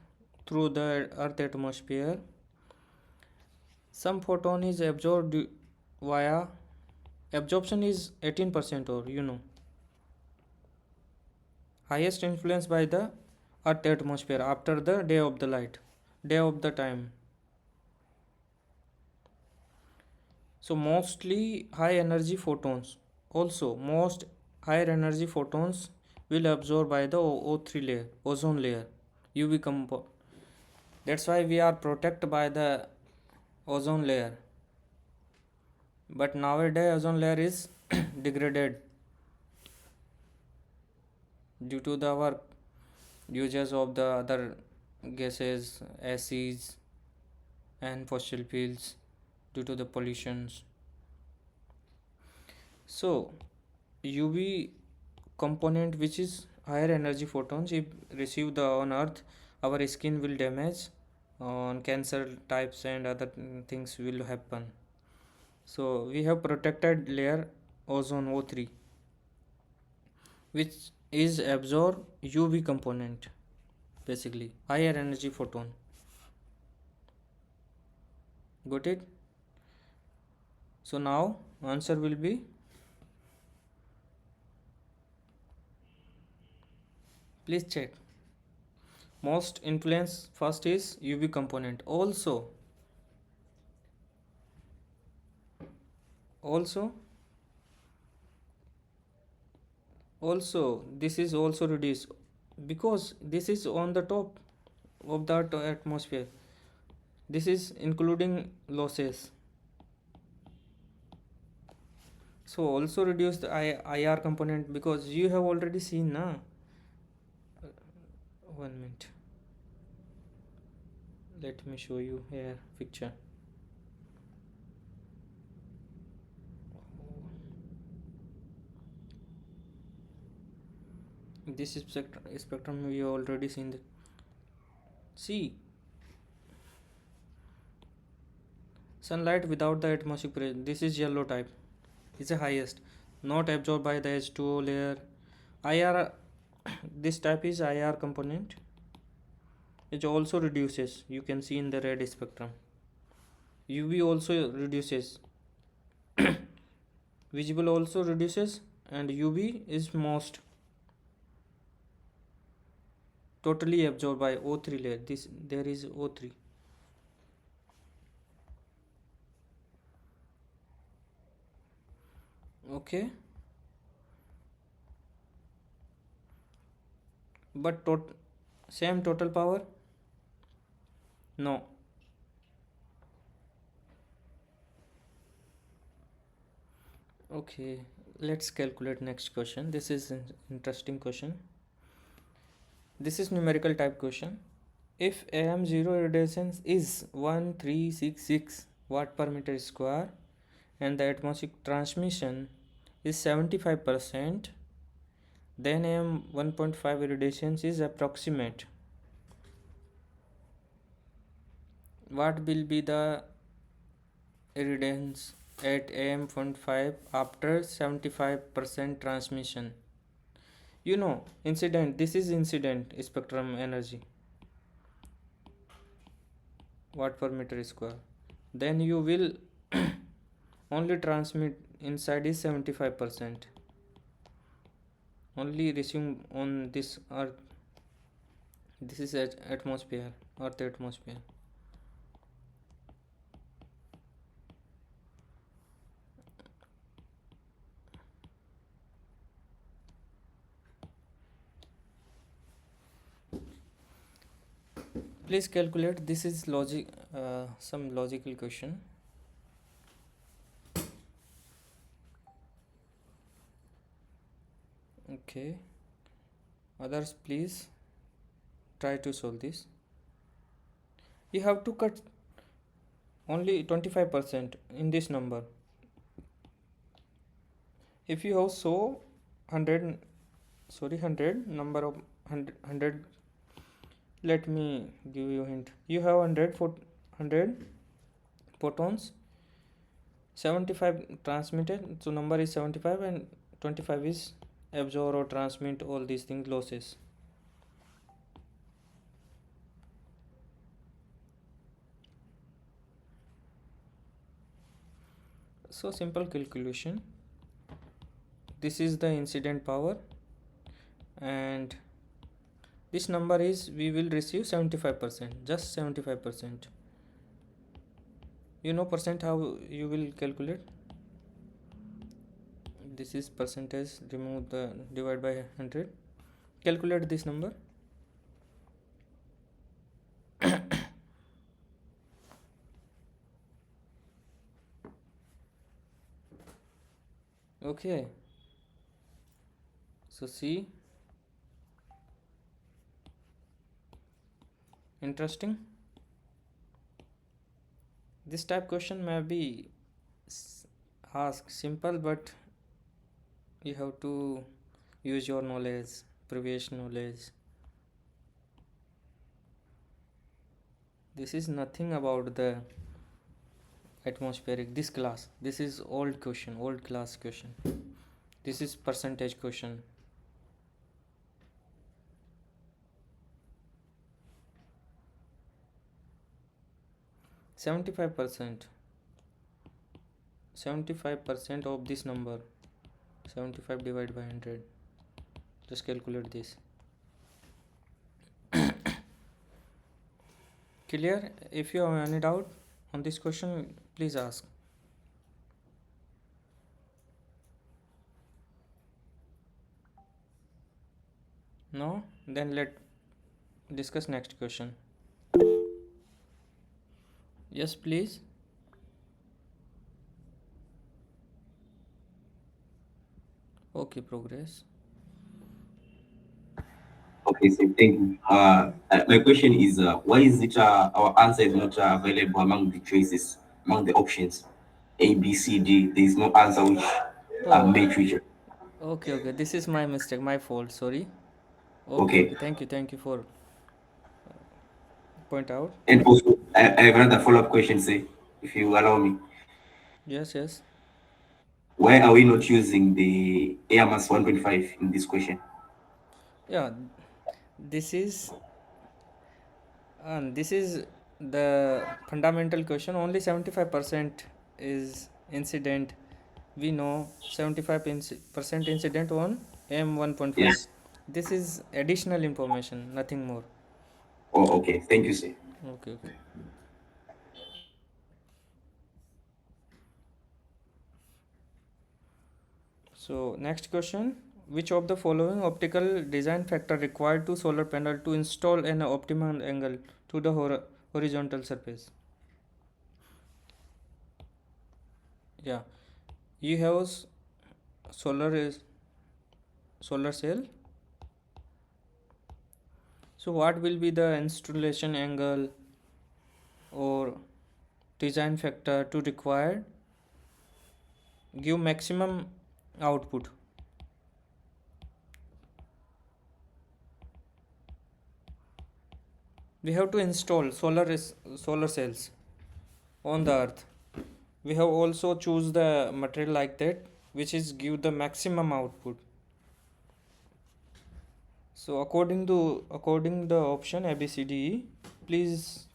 through the earth atmosphere, some photon is absorbed via absorption is 18%, or highest influence by the earth atmosphere after the day of the time. So mostly high energy photons, also most higher energy photons will absorb by the O3 layer, ozone layer, UV compound. That's why we are protected by the ozone layer. But nowadays ozone layer is degraded due to our uses of the other gases, acids and fossil fuels, due to the pollutions. So UV component, which is higher energy photons, if received on earth, our skin will damage, on cancer types and other things will happen. So we have protected layer ozone O3, which is absorb UV component, basically higher energy photon. Got it? So now answer will be, please check. Most influence first is UV component. Also this is also reduced, because this is on the top of the atmosphere. This is including losses. So also reduce the IR component, because you have already seen na. 1 minute, let me show you here picture. This is spectrum we have already seen. See, sunlight without the atmospheric pressure, this is yellow type, is the highest, not absorbed by the H2O layer. IR, this type is IR component, it also reduces, you can see in the red spectrum. UV also reduces, visible also reduces, and UV is most totally absorbed by O3 layer. There is O3. Okay, but same total power? No. Okay, let's calculate next question. This is an interesting question. This is numerical type question. If AM0 irradiation is 1366 watt per meter square and the atmospheric transmission is 75%, then AM 1.5 irradiation is approximate. What will be the irradiance at AM.5 after 75% transmission? You know, incident, this is incident spectrum energy, watt per meter square. Then you will only transmit inside is 75%. Only receive on this earth. This is atmosphere, earth atmosphere. Please calculate. This is logic, some logical question. Okay, others please try to solve this. You have to cut only 25% in this number. If you have 100 number of 100, let me give you a hint. You have 100 photons, 75 transmitted, so number is 75 and 25 is absorb or transmit, all these things losses. So simple calculation. This is the incident power and this number is, we will receive 75%, just 75%. You know percent, how you will calculate? This is percentage, remove the divide by 100, calculate this number. Okay, so see, interesting. This type question may be asked simple, but you have to use your knowledge, previous knowledge. This is nothing about the atmospheric, this class. This is old question, old class question. This is percentage question. Seventy-five percent of this number, 75 divided by 100. Just calculate this. Clear? If you have any doubt on this question, please ask. No? Then let discuss next question. Yes, please. Okay, progress. Okay, so thank you. My question is, why is it our answer is not available among the choices, among the options A, B, C, D? There is no answer which Oh, matrix. okay. This is my mistake, my fault. Sorry. Okay. Okay, Thank you for point out. and also I have another follow-up question. Say, if you allow me, Yes. why are we not using the AMS 125 in this question? Yeah, this is this is the fundamental question. Only 75% is incident. We know 75% incident on M1.5. Yes. This is additional information, nothing more. Oh, okay. Thank you, sir. Okay. So next question, which of the following optical design factor required to solar panel to install an optimal angle to the horizontal surface? Yeah, you have solar cell. So what will be the installation angle or design factor to require give maximum output? We have to install solar cells on the earth. We have also choose the material like that which is give the maximum output. So according the option A, B, C, D, E, please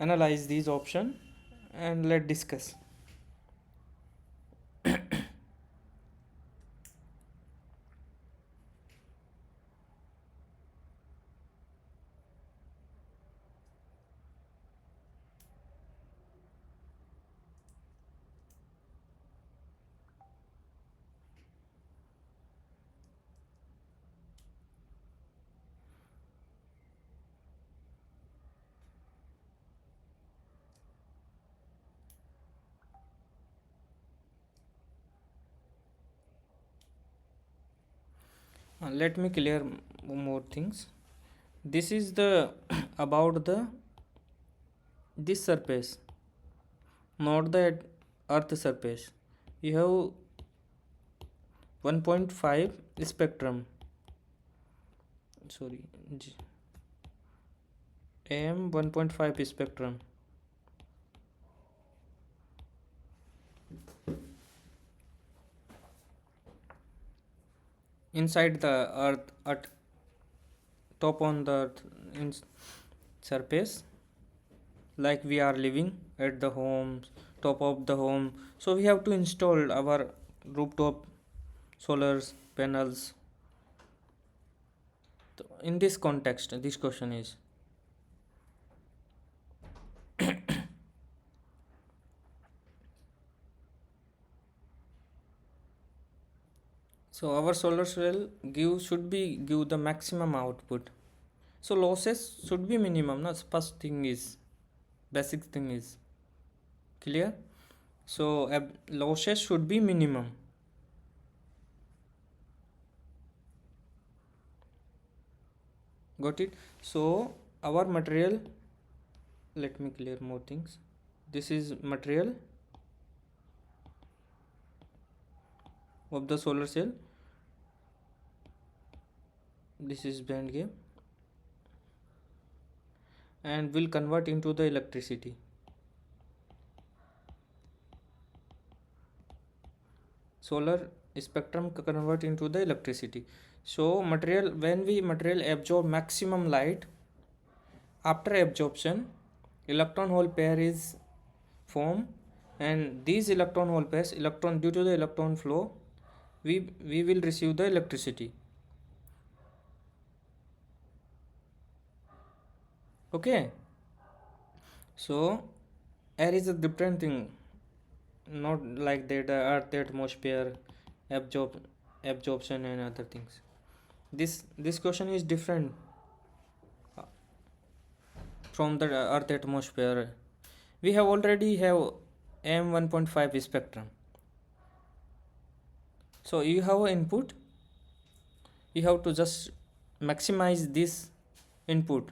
analyze these option and let discuss. Let me clear more things. This is the about the this surface, not the earth surface. You have 1.5 spectrum, sorry, AM 1.5 spectrum. Inside the earth, at top on the earth in surface, like we are living at the home, top of the home, so we have to install our rooftop solar panels. In this context, this question is so our solar cell should give the maximum output. So losses should be minimum. No, first thing is basic thing is clear. So losses should be minimum. Got it? So our material, let me clear more things. This is material of the solar cell. This is band gap and will convert into the electricity. Solar spectrum convert into the electricity. So material, when we material absorb maximum light, after absorption electron hole pair is formed, and these electron hole pairs, due to the electron flow, we will receive the electricity. Okay, so air is a different thing, not like that earth atmosphere absorption and other things. This question is different from the earth atmosphere. We have already have AM 1.5 spectrum. So you have an input, you have to just maximize this input.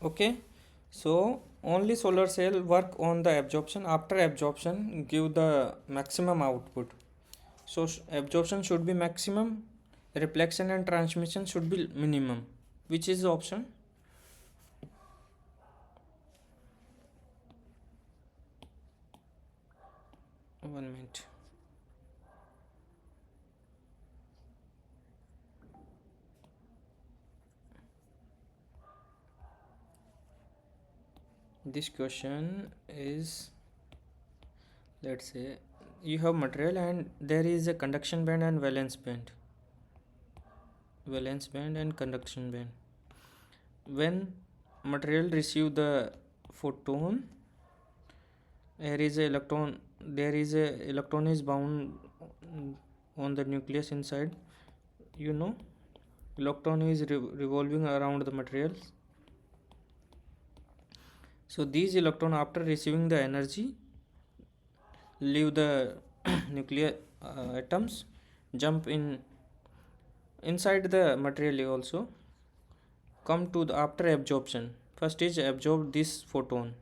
Okay, so only solar cell work on the absorption. After absorption give the maximum output. So absorption should be maximum, reflection and transmission should be minimum. Which is the option? One minute. This question is, let's say you have material and there is a conduction band and valence band and conduction band. When material receive the photon, there is a electron is bound on the nucleus inside you know, electron is revolving around the materials. So these electron, after receiving the energy, leave the nuclear atoms, jump inside the material also, come to the after absorption. First is absorb this photon.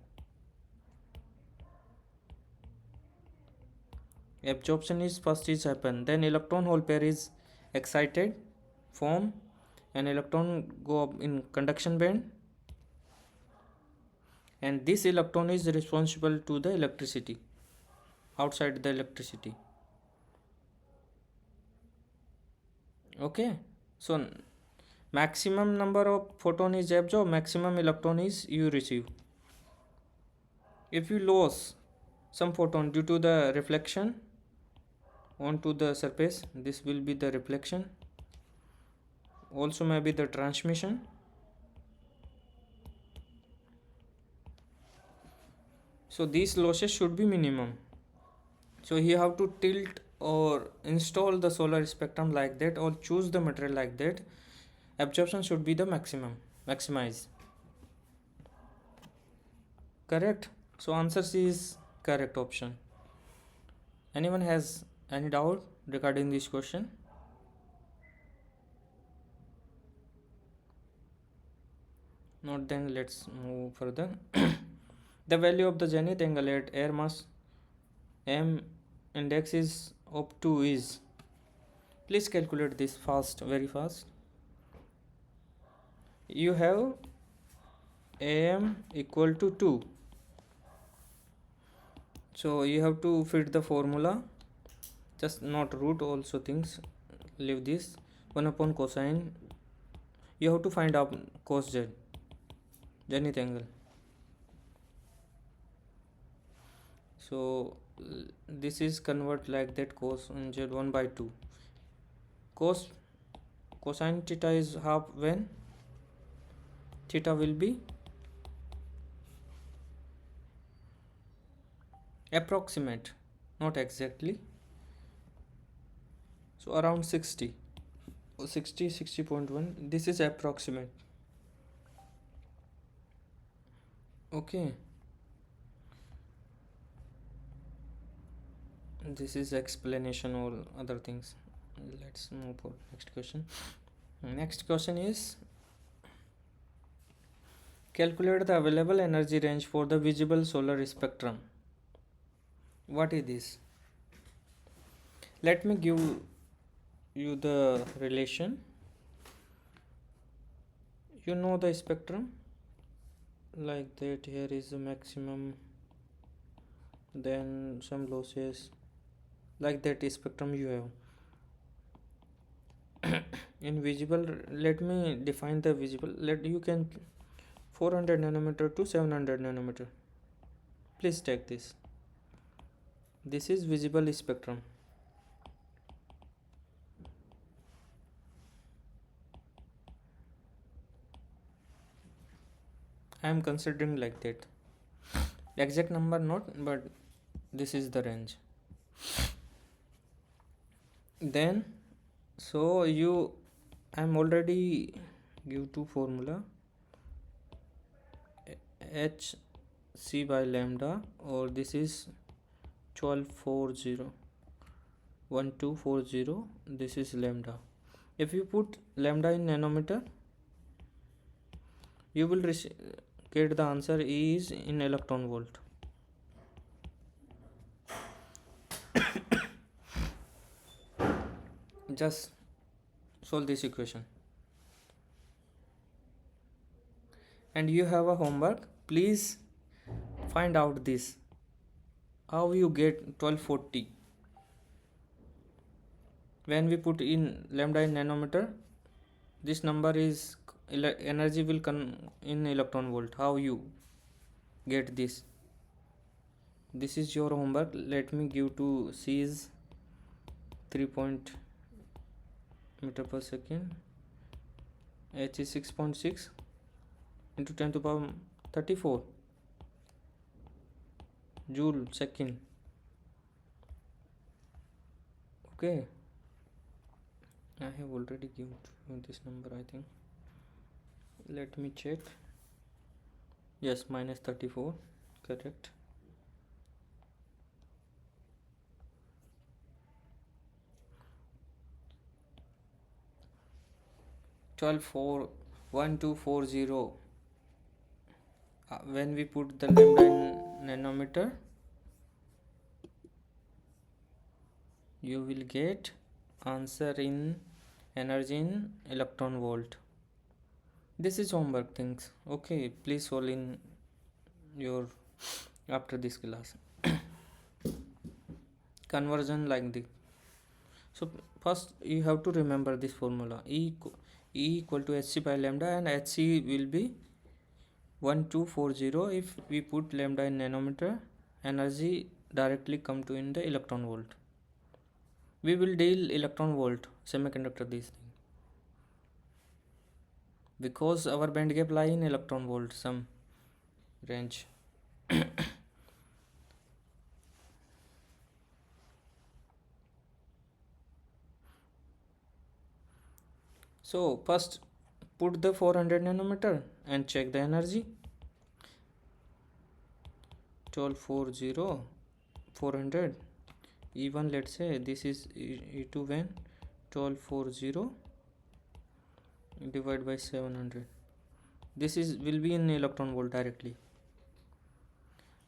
Absorption is first is happen, then electron hole pair is excited, form, and electron go up in conduction band, and this electron is responsible to the electricity, outside the electricity. Okay, so maximum number of photon is absorbed, maximum electron is you receive. If you lose some photon due to the reflection onto the surface, this will be the reflection, also maybe the transmission. So these losses should be minimum. So you have to tilt or install the solar spectrum like that, or choose the material like that. Absorption should be the maximize. Correct? So answer C is correct option. Anyone has any doubt regarding this question? Not, then let's move further. The value of the zenith angle at air mass m index is up to is, please calculate this fast, very fast. You have am equal to 2, so you have to fit the formula, just not root, also things leave this, 1 upon cosine. You have to find out cos z, zenith angle. So this is convert like that, cos z 1 by 2. Cosine theta is half, when theta will be approximate, not exactly, so around 60 or 60.1. This is approximate. Okay, this is explanation or other things. Let's move for next question. Next question is, calculate the available energy range for the visible solar spectrum. What is this? Let me give you the relation. You know the spectrum like that, here is the maximum, then some losses, like that spectrum you have. In visible, let me define the visible, let you can 400 nanometer to 700 nanometer, please take this. This is visible spectrum. I am considering like that, exact number not, but this is the range. Then so you, I am already give two formula, h c by lambda, or this is 1240, this is lambda. If you put lambda in nanometer, you will get the answer E is in electron volt. Just solve this equation. And you have a homework, please find out this, how you get 1240. When we put in lambda in nanometer, this number is energy will come in electron volt. How you get this? This is your homework. Let me give to C is 3 meter per second, H is 6.6 into 10 to the power 34 joule second. Okay, I have already given you this number, I think. Let me check. Yes, minus 34, correct. $12.41240. When we put the lambda in nanometer, you will get answer in energy in electron volt. This is homework things. Okay, please solve in your after this class. Conversion like this. So first you have to remember this formula. E equal to hc by lambda, and hc will be 1240. If we put lambda in nanometer, energy directly come to in the electron volt. We will deal electron volt semiconductor this thing, because our band gap lie in electron volt some range. So first put the 400 nanometer and check the energy. 1240 400 E1, let's say this is E2, when 1240 divided by 700, this is will be in electron volt directly.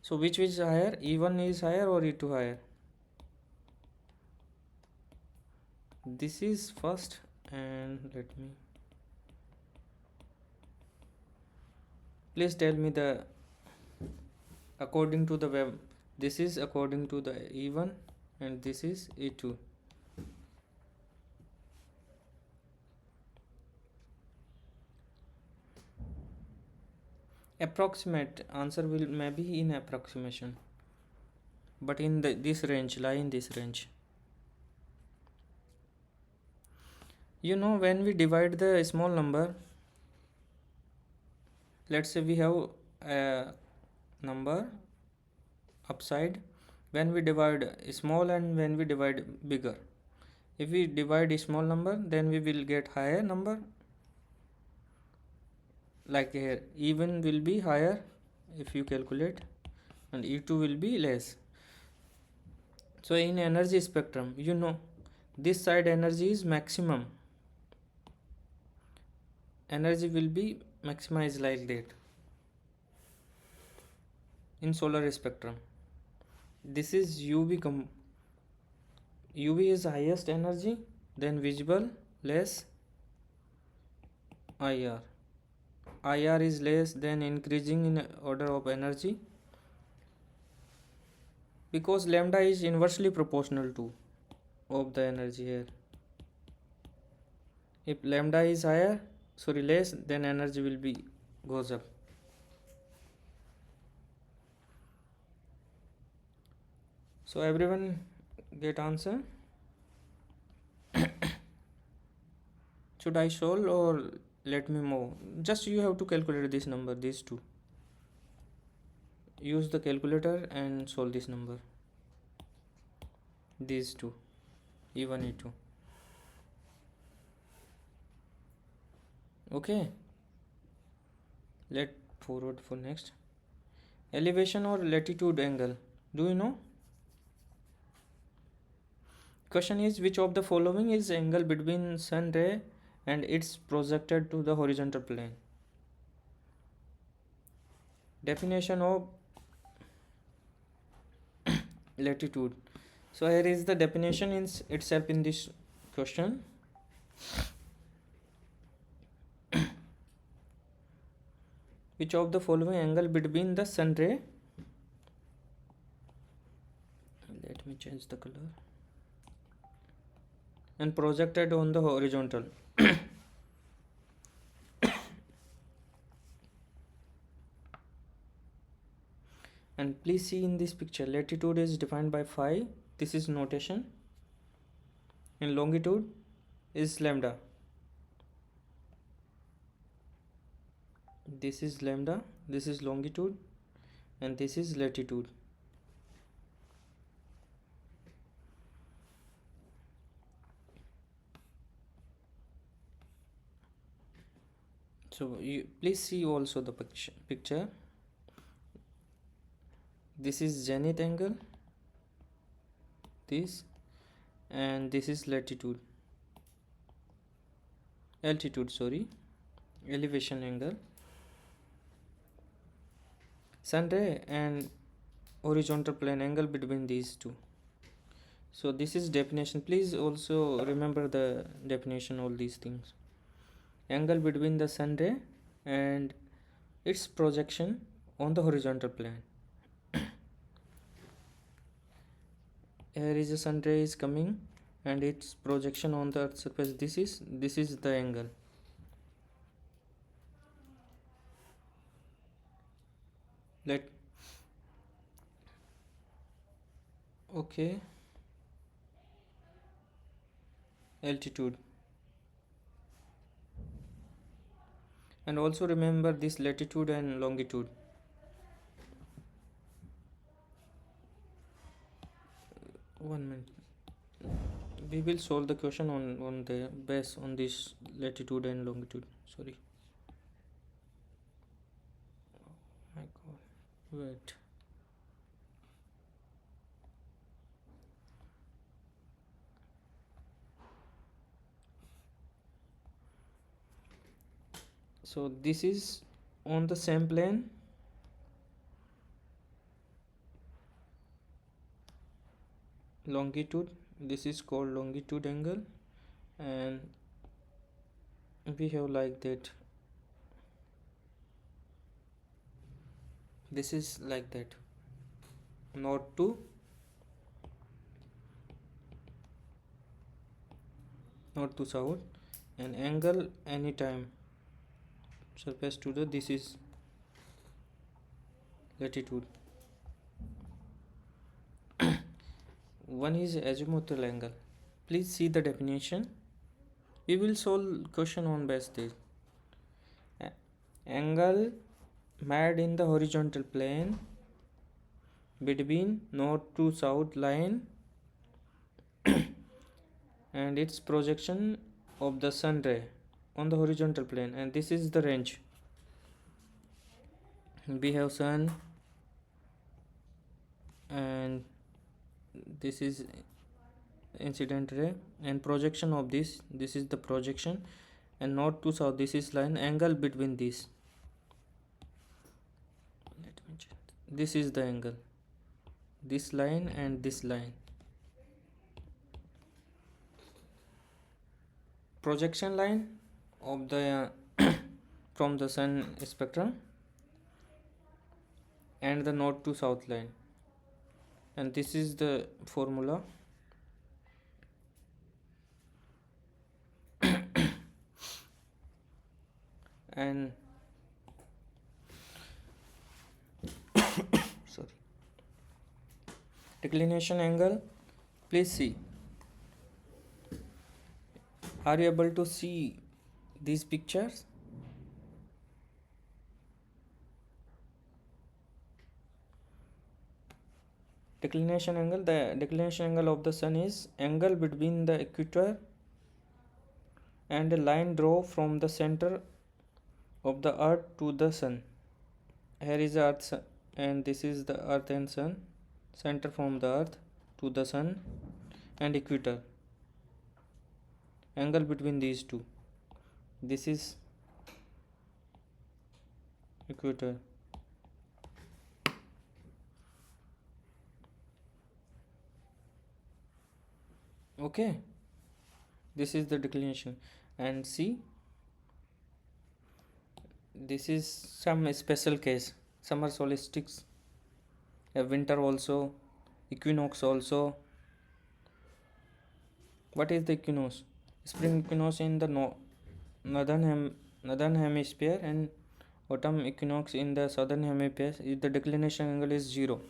So which is higher, E1 is higher or E2 higher? This is first, and let me, please tell me the according to the web. This is according to the E1 and this is E2. Approximate answer will maybe in approximation, but in this range, lie in this range. You know, when we divide the small number, let's say we have a number upside, when we divide small and when we divide bigger. If we divide a small number, then we will get higher number, like here E1 will be higher if you calculate, and E2 will be less. So in energy spectrum, you know, this side energy is maximum, energy will be maximized like that in solar spectrum. This is UV UV is highest energy, then visible less IR. IR is less, then increasing in order of energy, because lambda is inversely proportional to of the energy here. If lambda is higher, sorry, less, then energy will be goes up. So everyone get answer? Should I solve or let me move? Just you have to calculate this number, these two. Use the calculator and solve this number. These two, E1, E2. Okay. Let forward for next. Elevation or latitude angle. Do you know? Question is, which of the following is angle between sun ray and it's projected to the horizontal plane? Definition of latitude. So here is the definition in itself in this question. Which of the following angle between the sun ray, let me change the color, and projected on the horizontal. And please see in this picture, latitude is defined by phi, this is notation, and longitude is lambda. This is lambda, this is longitude, and this is latitude. So you please see also the picture. This is zenith angle, this, and this is altitude, sorry, elevation angle, sun ray and horizontal plane angle between these two. So this is definition. Please also remember the definition, all these things. Angle between the sun ray and its projection on the horizontal plane. Here is a sun ray is coming and its projection on the earth surface. This is the angle. Okay, altitude, and also remember this latitude and longitude. One minute, we will solve the question on the base on this latitude and longitude. Sorry, my god, wait. So this is on the same plane, longitude, this is called longitude angle, and we have like that, this is like that, north to south, and angle anytime surface to the, this is latitude. One is azimuthal angle. Please see the definition. We will solve question on base this. Angle made in the horizontal plane between north to south line and its projection of the sun ray on the horizontal plane, and this is the range. We have sun and this is incident ray, and projection of this is the projection, and north to south, this is line, angle between these, let me check, this is the angle, this line and this line, projection line of the from the sun spectrum, and the north to south line, and this is the formula. And sorry, declination angle, please see, are you able to see these pictures? Declination angle, the declination angle of the sun is angle between the equator and a line drawn from the center of the earth to the sun. Here is the earth and this is the earth and sun, center from the earth to the sun and equator, angle between these two, this is equator. Okay, this is the declination. And see, this is some special case, summer solstice, winter also, equinox also. What is the equinox? Spring equinox in the northern hemisphere and autumn equinox in the southern hemisphere. The declination angle is 0.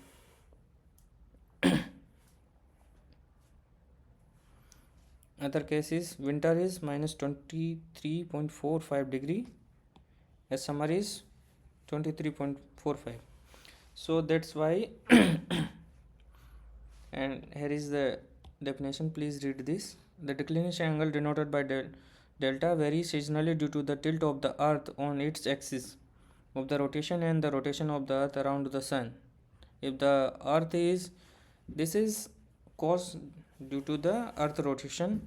Other case is winter is minus 23.45 degree, as summer is 23.45. So that's why and here is the definition, please read this. The declination angle denoted by Delta varies seasonally due to the tilt of the earth on its axis of the rotation and the rotation of the earth around the sun. If the earth is, this is caused due to the earth rotation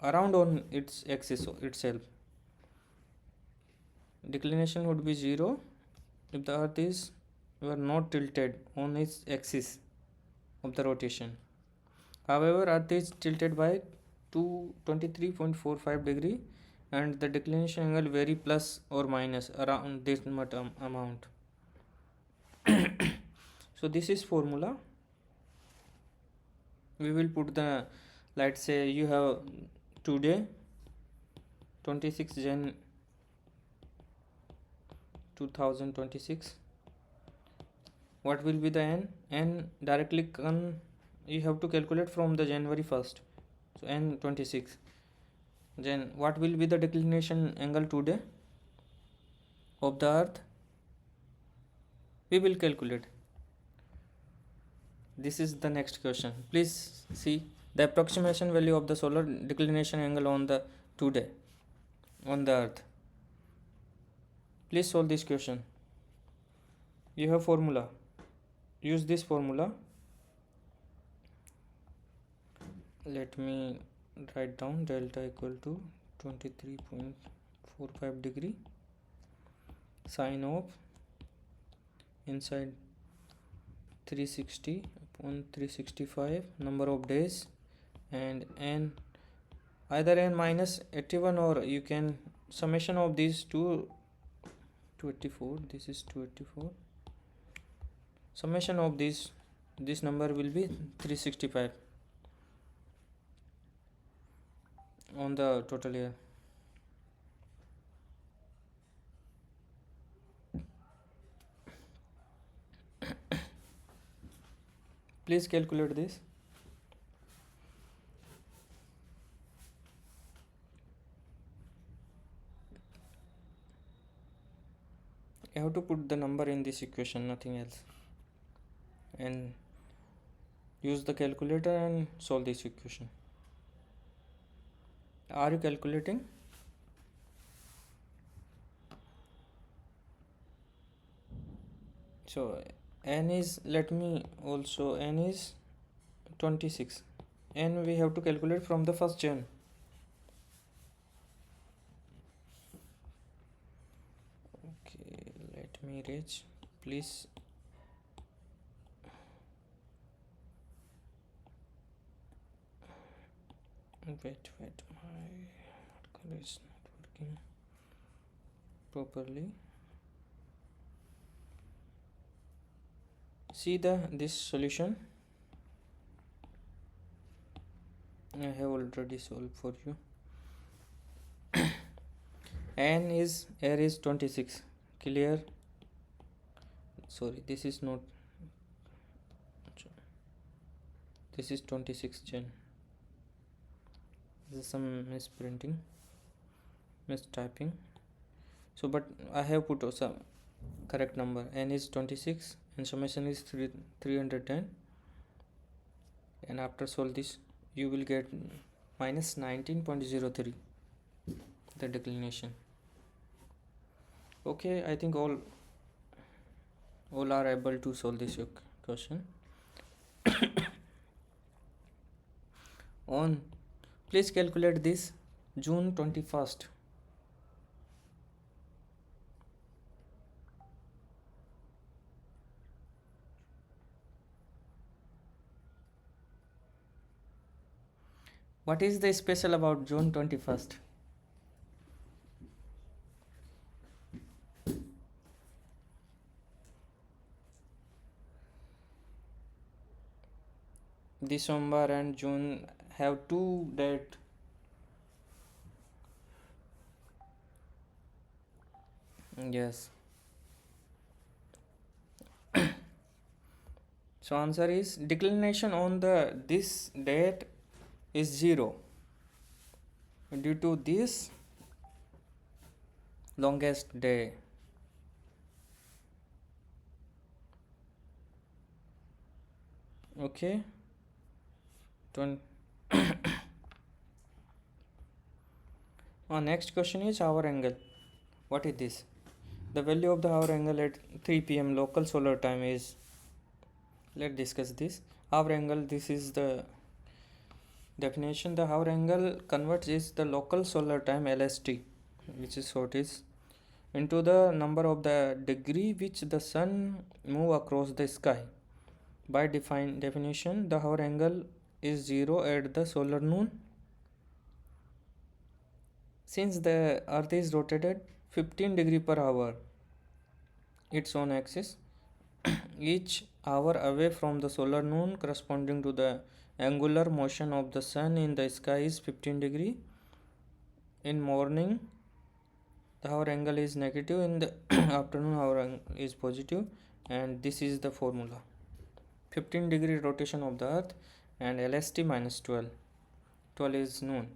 around on its axis itself. Declination would be 0 if the earth is were not tilted on its axis of the rotation. However, earth is tilted by 23.45 degree and the declination angle vary plus or minus around this much amount. So this is formula. We will put the, let's say you have today 26 Jan 2026. What will be the n directly you have to calculate from the January 1st, so n 26. Then what will be the declination angle today of the earth? We will calculate. This is the next question. Please see the approximation value of the solar declination angle on the today on the earth. Please solve this question. You have formula. Use this formula. Let me write down delta equal to 23.45 degree sine of inside 360 upon 365 number of days and n, either n minus 81 or you can summation of these two 284. This is 284. Summation of this number will be 365 on the total year. Please calculate this. You have to put the number in this equation, nothing else, and use the calculator and solve this equation. Are you calculating? So n is, let me also, n is 26, n we have to calculate from the 1st Jan. Okay, let me reach, please. Wait, my marker is not working properly. See this solution. I have already solved for you. N is, air is 26, clear. Sorry, this is not, this is 26 Jan. This is some misprinting, mistyping. So but I have put some correct number. N is 26 and summation is 310, and after solve this you will get minus 19.03 the declination. Okay, I think all are able to solve this question. On, please calculate this June 21st. What is the special about June 21st? December and June have two dates. Yes. So answer is declination on this date is 0 due to this longest day. Okay. Next question is hour angle. What is this? The value of the hour angle at 3 p.m. local solar time is, let's discuss this. Hour angle, this is the definition. The hour angle converts is the local solar time LST, which is what is, into the number of the degree which the sun move across the sky. By definition, the hour angle is 0 at the solar noon. Since the earth is rotated 15 degree per hour its own axis, each hour away from the solar noon corresponding to the angular motion of the sun in the sky is 15 degree. In morning the hour angle is negative, in the afternoon hour angle is positive, and this is the formula. 15 degree rotation of the earth and LST minus 12. 12 is noon,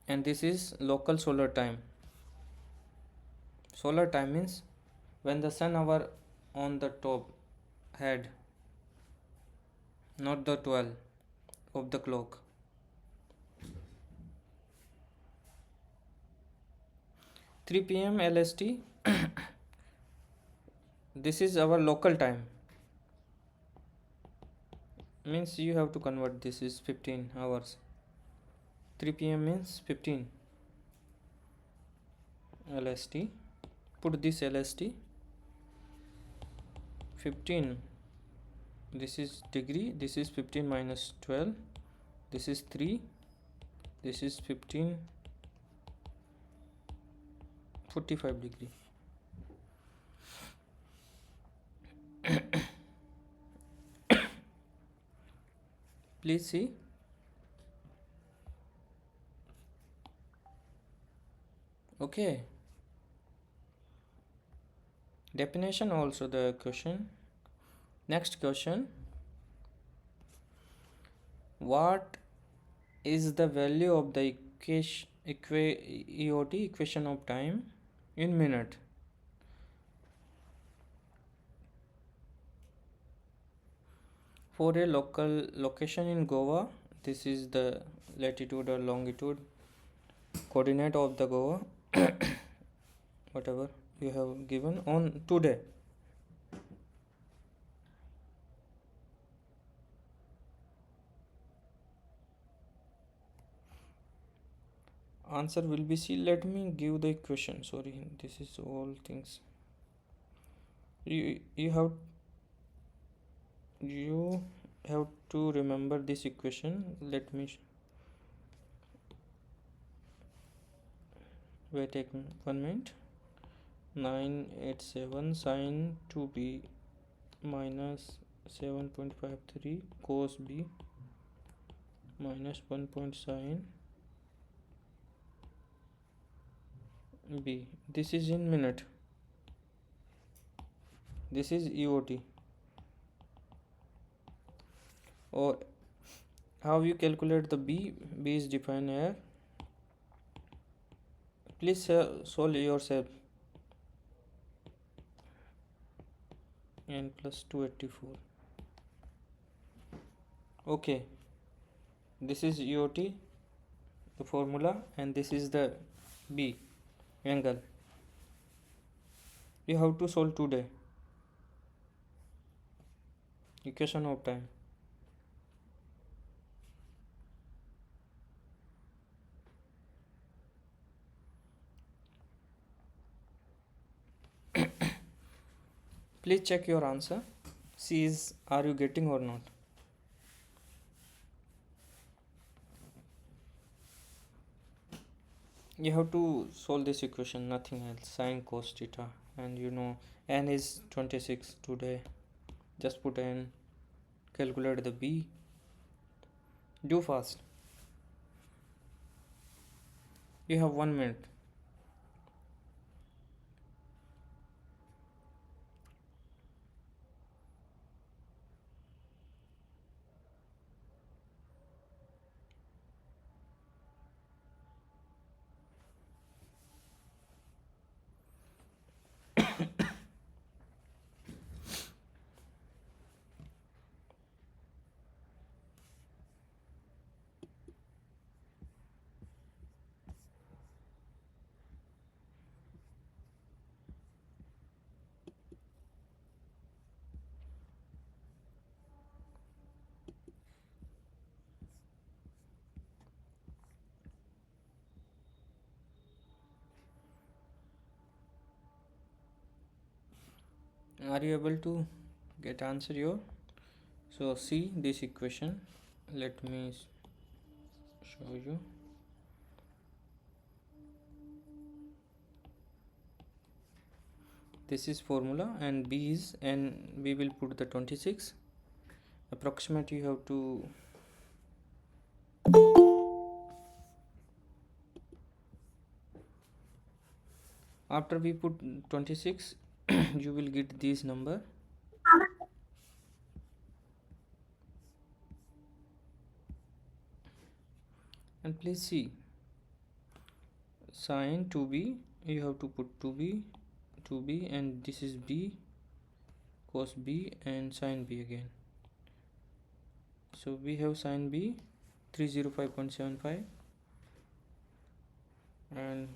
and this is local solar time. Solar time means when the sun hour on the top head, not the 12 of the clock. Three p.m. LST. This is our local time. Means you have to convert. This is 15 hours. 3 p.m. means 15 LST. Put this LST 15. This is degree. This is 15 minus 12. This is 3. This is 15. 45 degree. Please see. Okay. Definition also the question. Next question. What is the value of the EOT, equation of time, in minute? For a local location in Goa, this is the latitude or longitude coordinate of the Goa, whatever you have given on today. Answer will be C. Let me give the equation. Sorry, this is all things. You have to remember this equation. Let me wait, take 1 minute. 987 sin 2b minus 7.53 cos b minus 1 point sin b. This is in minute. This is EOT. Or how you calculate the b? B is defined here. Please solve yourself. N plus 284. Okay, this is EOT, the formula, and this is the B angle. You have to solve today. Equation of time. Please check your answer. See, are you getting or not? You have to solve this equation, nothing else. Sine cos theta, and you know n is 26 today. Just put n, calculate the b. Do fast. You have 1 minute. Are you able to get answer here? So see this equation. Let me show you. This is formula, and B is, and we will put the 26. Approximate you have to after we put 26 you will get this number. And please see, sine 2b, you have to put 2b, and this is b, cos b, and sine b again. So we have sine b 305.75, and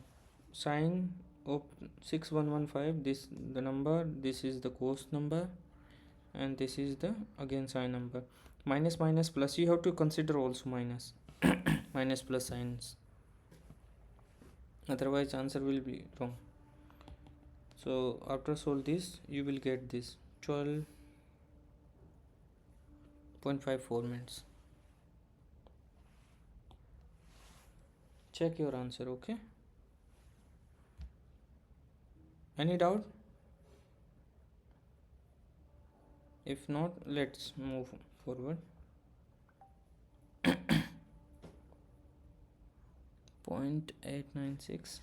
sine of 6115, this the number, this is the cos number, and this is the again sine number. Minus minus plus, you have to consider also minus minus plus signs, otherwise answer will be wrong. So after solve this, you will get this 12.54 minutes. Check your answer. Okay, any doubt? If not, let's move forward. 0.896.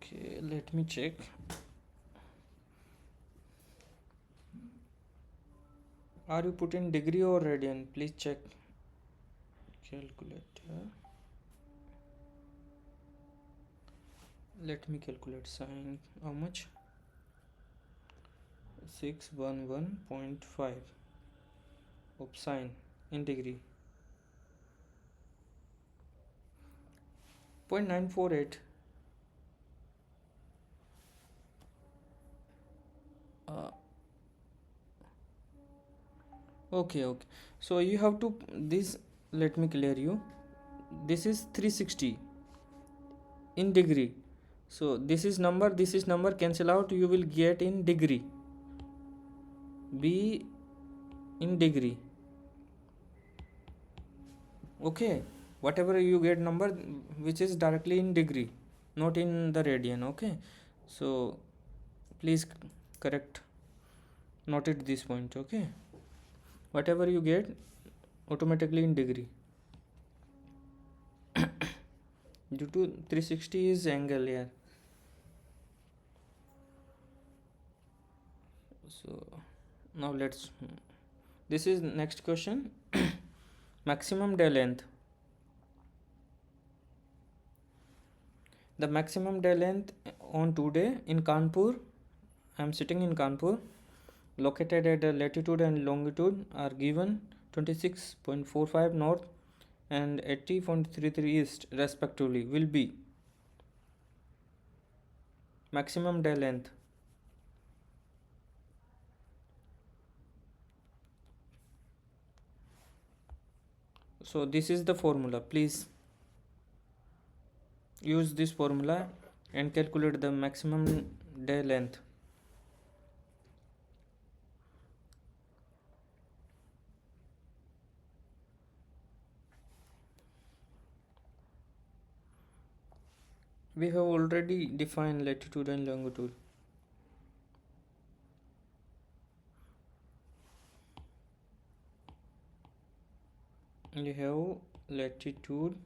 Okay, let me check. Are you putting degree or radian? Please check. Calculator. Let me calculate sine. How much? 611.5 of sine in degree. 0.948. Okay, so you have to this, let me clear you. This is 360 in degree, so this is number cancel out, you will get in degree, b in degree. Okay, whatever you get number which is directly in degree, not in the radian. Okay, so please correct, note it this point. Okay, whatever you get automatically in degree. Due to 360 is angle here. So now let's, this is next question. Maximum day length. The maximum day length on today in Kanpur, I am sitting in Kanpur, located at the latitude and longitude are given 26.45 north and 80.33 east respectively, will be maximum day length. So this is the formula. Please use this formula and calculate the maximum day length. We have already defined latitude and longitude. You have latitude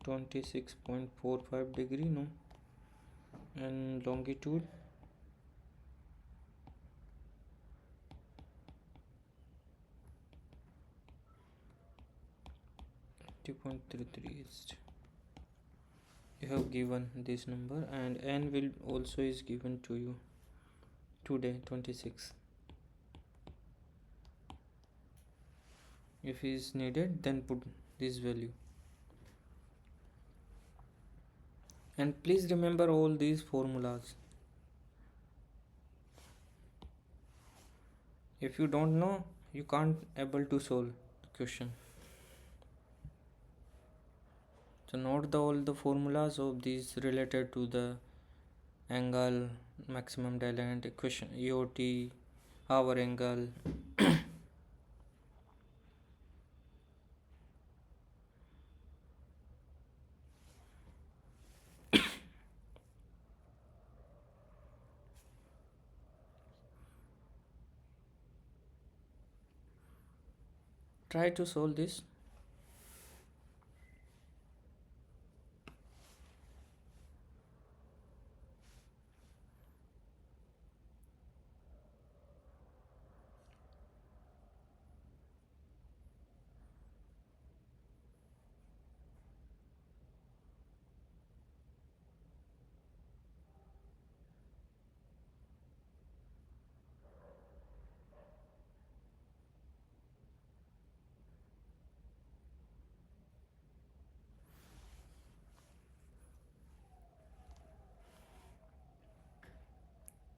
26.45 degree, no, and longitude 2.33 east. You have given this number, and n will also is given to you today 26. If is needed, then put this value. And please remember all these formulas. If you don't know, you can't able to solve the question. So note all the formulas of these related to the angle, maximum diagonal equation, EOT, hour angle. Try to solve this.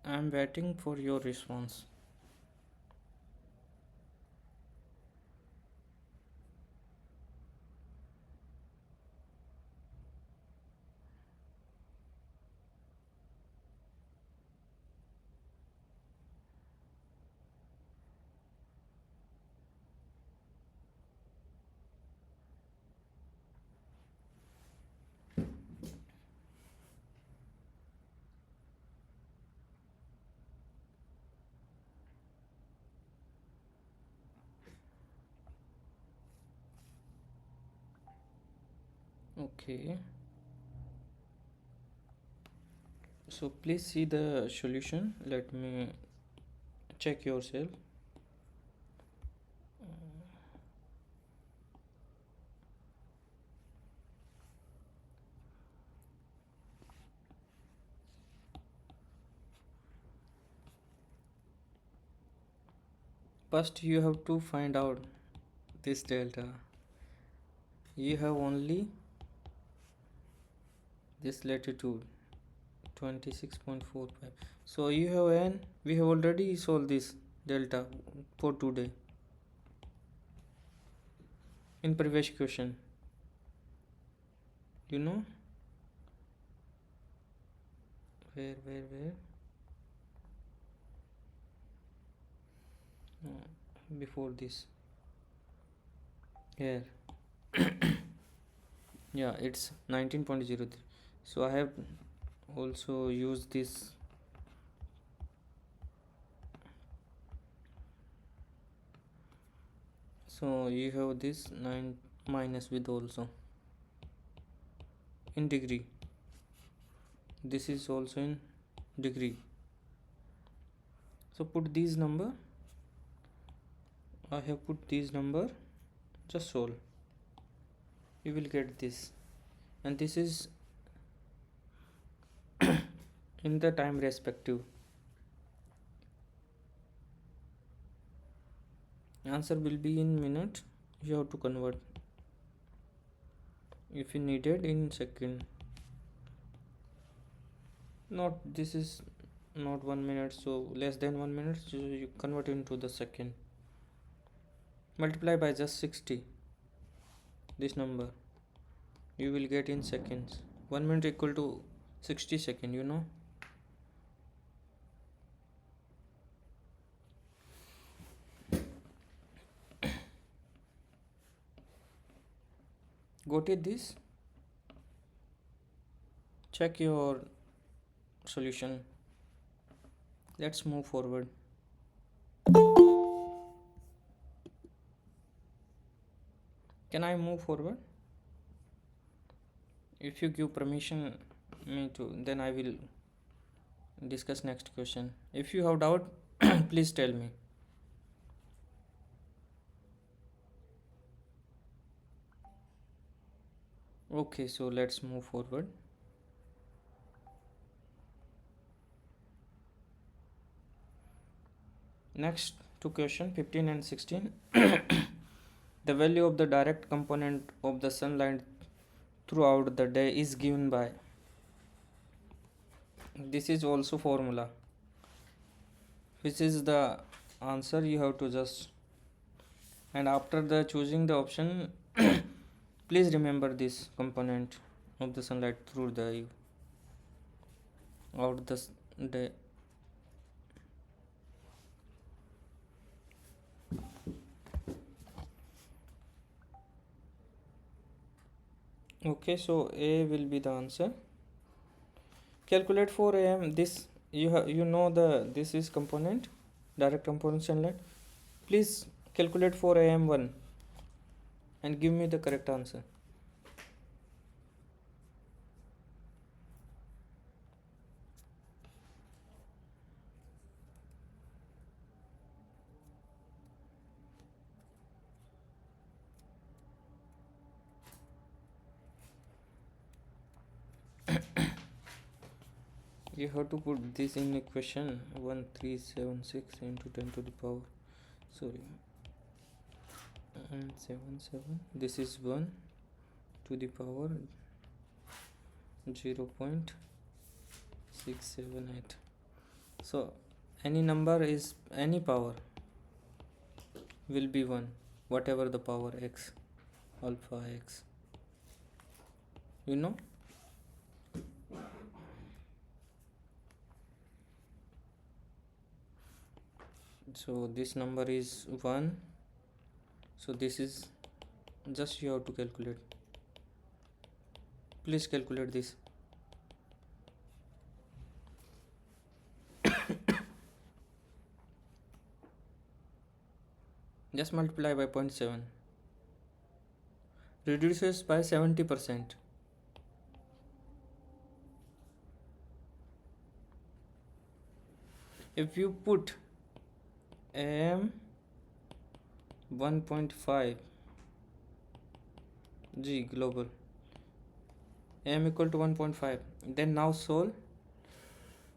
I am waiting for your response. Okay, so please see the solution. Let me check yourself. First you have to find out this delta. You have only this latitude 26.45. So you have n, we have already solved this delta for today in previous question, you know, where before this, here. Yeah, it's 19.03. So I have also used this. So you have this 9 minus with also in degree. This is also in degree. So put these number. I have put these number. Just solve. You will get this, and this is in the time respective. Answer will be in minute. You have to convert. If you needed in second. Not, this is not 1 minute, so less than 1 minute, so you convert into the second. Multiply by just 60 this number, you will get in seconds. 1 minute equal to 60 seconds, you know. Got it this? Check your solution. Let's move forward. Can I move forward? If you give permission me to, then I will discuss next question. If you have doubt, please tell me. Okay, so let's move forward. Next to question 15 and 16. The value of the direct component of the sunlight throughout the day is given by. This is also formula. Which is the answer, you have to just, and after the choosing the option, Please remember this component of the sunlight through the out the okay, so A will be the answer. Calculate for AM. This you know this is component, direct component sunlight. Please calculate for AM1 and give me the correct answer. You have to put this in equation 1376 into 10 to the power, sorry, 77. This is 1 to the power 0.678. So any number is any power will be 1, whatever the power x, alpha x, you know. So this number is 1, so this is just you have to calculate. Please calculate this. Just multiply by 0.7, reduces by 70%. If you put AM 1.5 G global, AM equal to 1.5, then now solve,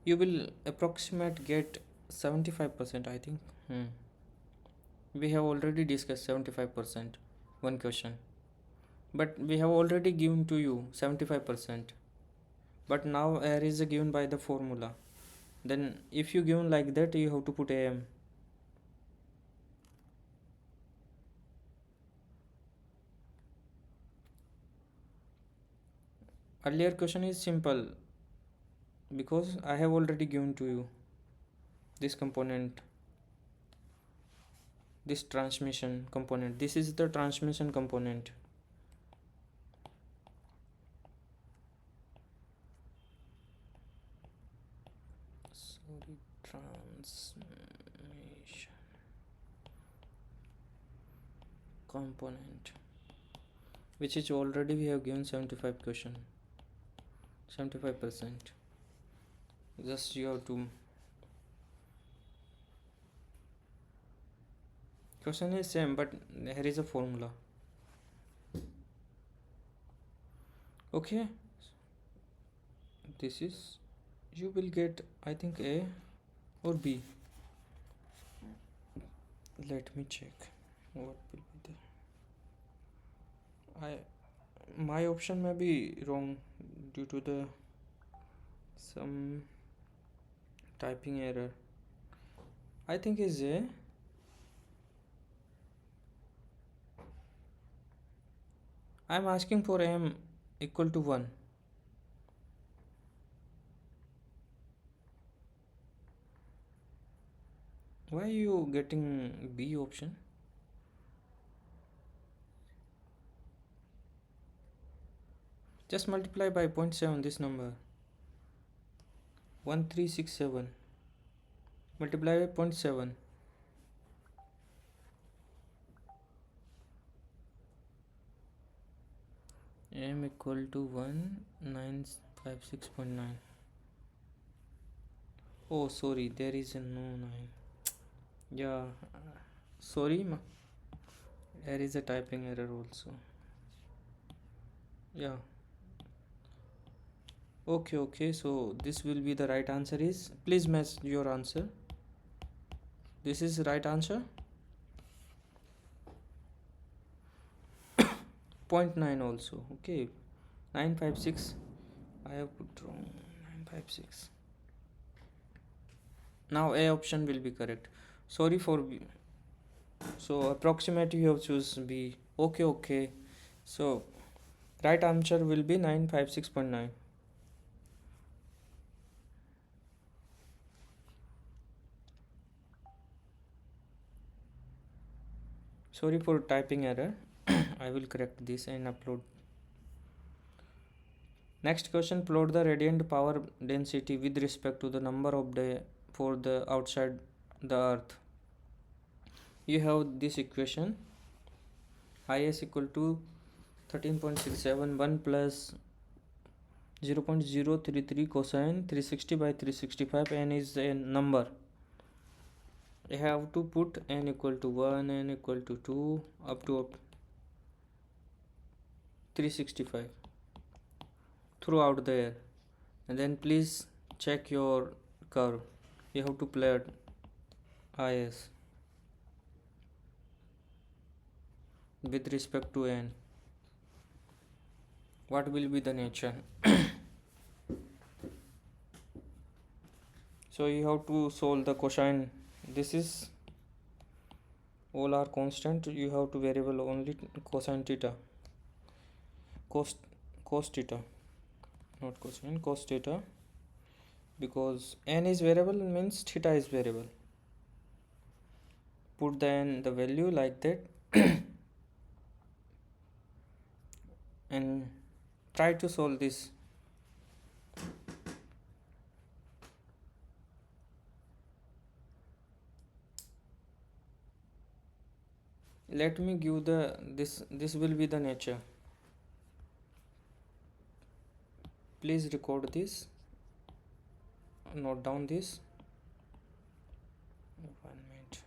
you will approximate get 75%, I think. We have already discussed 75% one question, but we have already given to you 75%, but now air is given by the formula. Then if you given like that, you have to put AM. Earlier question is simple because I have already given to you this component, this transmission component. This is the transmission component. Sorry, transmission component, which is already we have given 75 question, 75%. Just you have to, question is same, but here is a formula. Okay, this is, you will get, I think, A or B. Let me check what will be there. My option may be wrong due to the some typing error. I think is A. I am asking for M equal to 1. Why are you getting B option? Just multiply by 0.7 this number, 1367, multiply by 0.7. M equal to 1956.9. Oh, sorry, there is a no 9. Yeah, sorry, there is a typing error also. Yeah. Okay, so this will be the right answer is, please match your answer. This is right answer. 0.9 also. Okay, 956. I have put wrong 956. Now A option will be correct. Sorry for B. So approximate you have choose B. Okay. So Right answer will be 956.9. Sorry for typing error. I will correct this and upload. Next question, plot the radiant power density with respect to the number of day for the outside the earth. You have this equation, is equal to 13.671 plus 0.033 cosine 360 by 365. N is a number. I have to put n equal to 1, n equal to 2 up to 365 throughout there, and then please check your curve. You have to plot is with respect to n. What will be the nature? So you have to solve the cosine. This is all are constant. You have to variable only cosine theta, cos theta, not cosine, cos theta, because n is variable means theta is variable. Put the n the value like that and try to solve this. Let me give the this will be the nature. Please record this, note down this. 1 minute.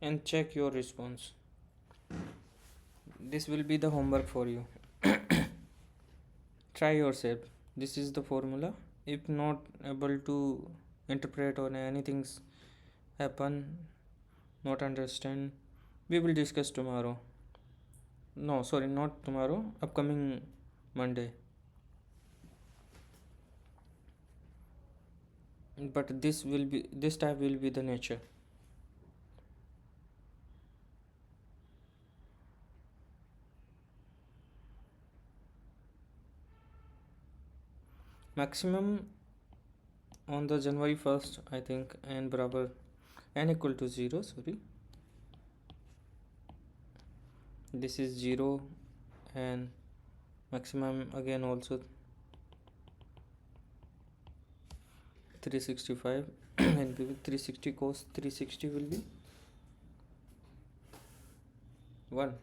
And check your response. This will be the homework for you. Try yourself. This is the formula. If not able to interpret or anything's happen, not understand, we will discuss tomorrow. No, sorry, not tomorrow, upcoming Monday. But this type will be the nature. Maximum on the January 1st, I think, n barabar n equal to 0. Sorry, this is 0, and maximum again also 365 and 360 cos 360 will be 1.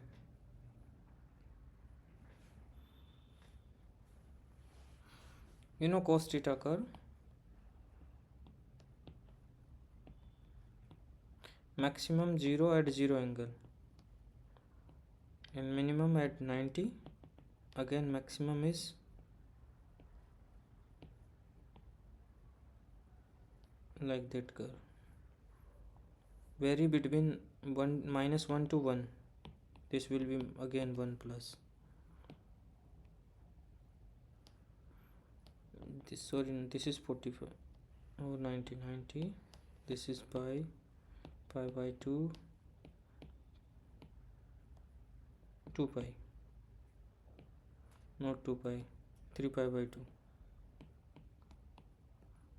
You know cos theta curve, maximum 0 at 0 angle and minimum at 90. Again maximum is like that curve, vary between 1 minus 1 to 1. This will be again 1 plus this. Sorry, this is 45 or 90. This is pi by 2 pi, not 2 pi, 3 pi by 2,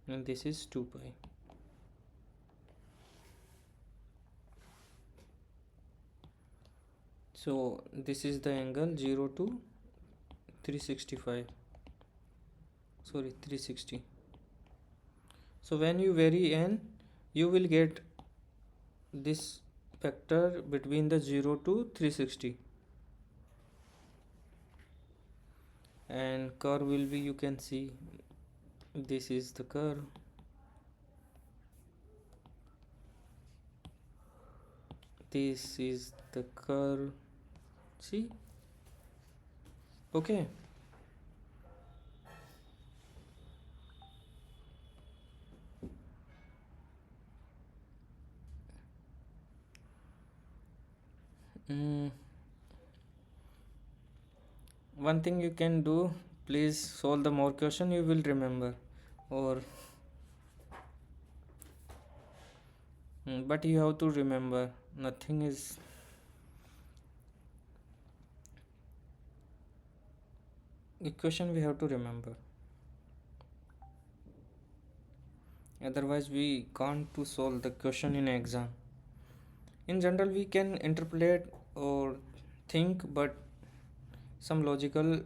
and this is 2 pi. So this is the angle 0 to 365, sorry 360. So when you vary n, you will get this vector between the 0 to 360, and curve will be, you can see, this is the curve. This is the curve. See? Okay. One thing you can do, please solve the more question, you will remember, or But you have to remember, nothing is equation we have to remember, otherwise we can't to solve the question in exam. In general we can interpolate or think, but some logical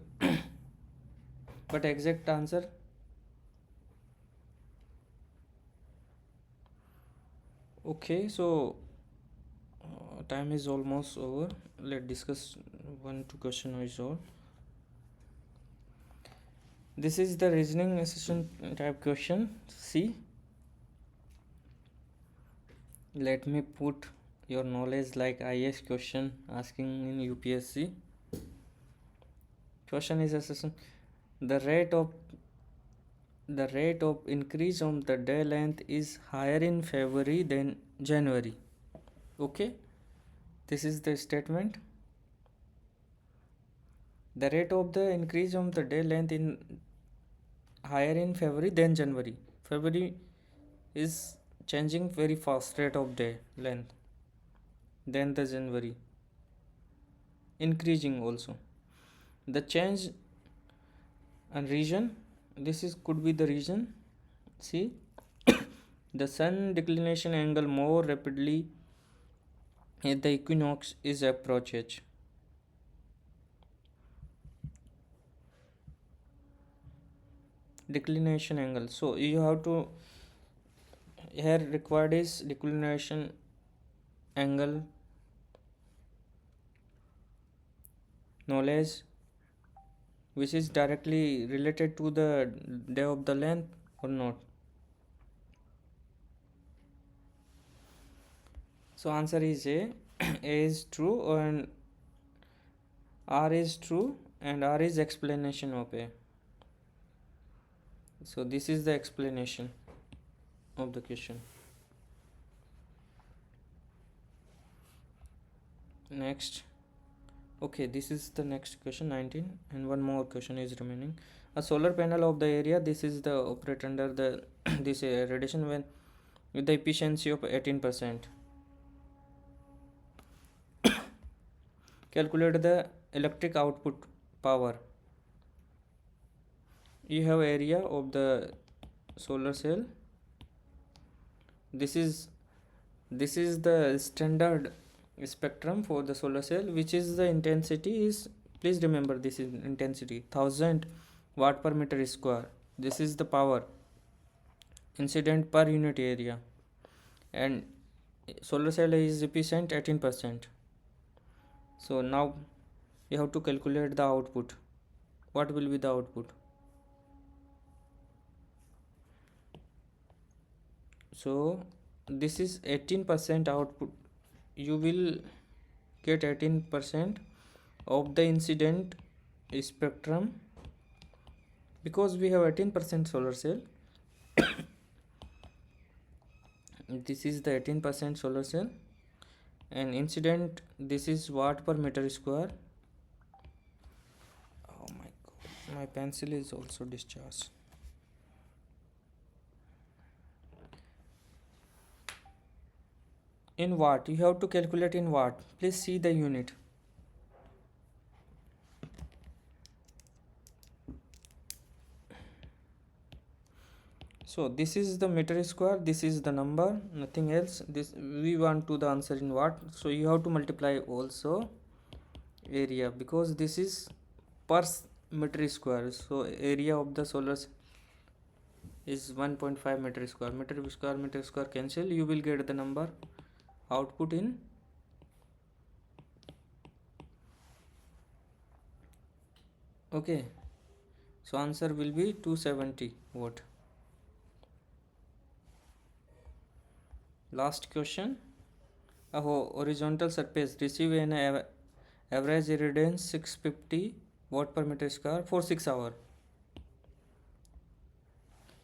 but exact answer. Okay, so time is almost over. Let's discuss one two question is all. This is the reasoning assessment type question. See, let me put your knowledge like IS question asking in UPSC. Question is assessment. The rate of increase of the day length is higher in February than January. Okay, this is the statement. The rate of the increase of the day length in higher in February than January. February is changing very fast rate of day length than the January, increasing also. The change and region, this is could be the region. See, the sun declination angle more rapidly as the equinox is approached. Declination angle, so you have to here required is declination angle knowledge, which is directly related to the day of the length or not. So answer is A. A is true and R is true and R is explanation of A. So this is the explanation of the question. Next. Okay, this is the next question 19 and one more question is remaining. A solar panel of the area, this is the operate under the this radiation when with the efficiency of 18%. Calculate the electric output power. You have area of the solar cell. This is the standard spectrum for the solar cell, which is the intensity is, please remember this is intensity 1000 watt per meter square. This is the power incident per unit area, and solar cell is efficient 18%. So now you have to calculate the output. What will be the output? So this is 18% output. You will get 18% of the incident spectrum because we have 18% solar cell. This is the 18% solar cell and incident, this is watt per meter square. Oh my god, my pencil is also discharged. In watt, you have to calculate in watt. Please see the unit. So this is the meter square, this is the number, nothing else. This we want to the answer in watt, so you have to multiply also area because this is per meter square. So area of the solar is 1.5 meter square. Meter square cancel, you will get the number output in okay. So answer will be 270 watt. Last question. A horizontal surface receive an average irradiance 650 watt per meter square for 6 hours.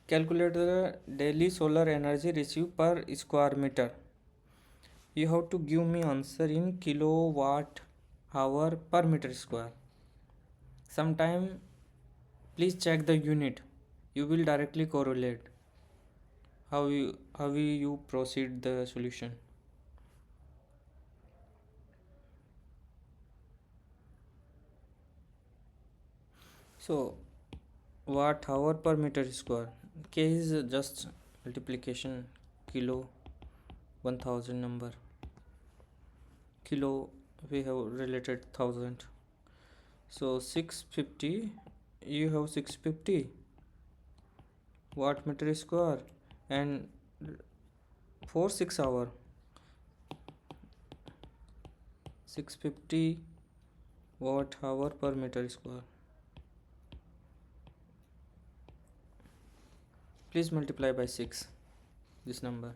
Calculate the daily solar energy received per square meter. You have to give me answer in kilowatt hour per meter square. Sometime please check the unit, you will directly correlate how you proceed the solution. So watt hour per meter square, K is just multiplication, kilo 1000 number, kilo we have related 1000, so 650, you have 650 watt meter square, and for 6 hour 650 watt hour per meter square. Please multiply by 6 this number.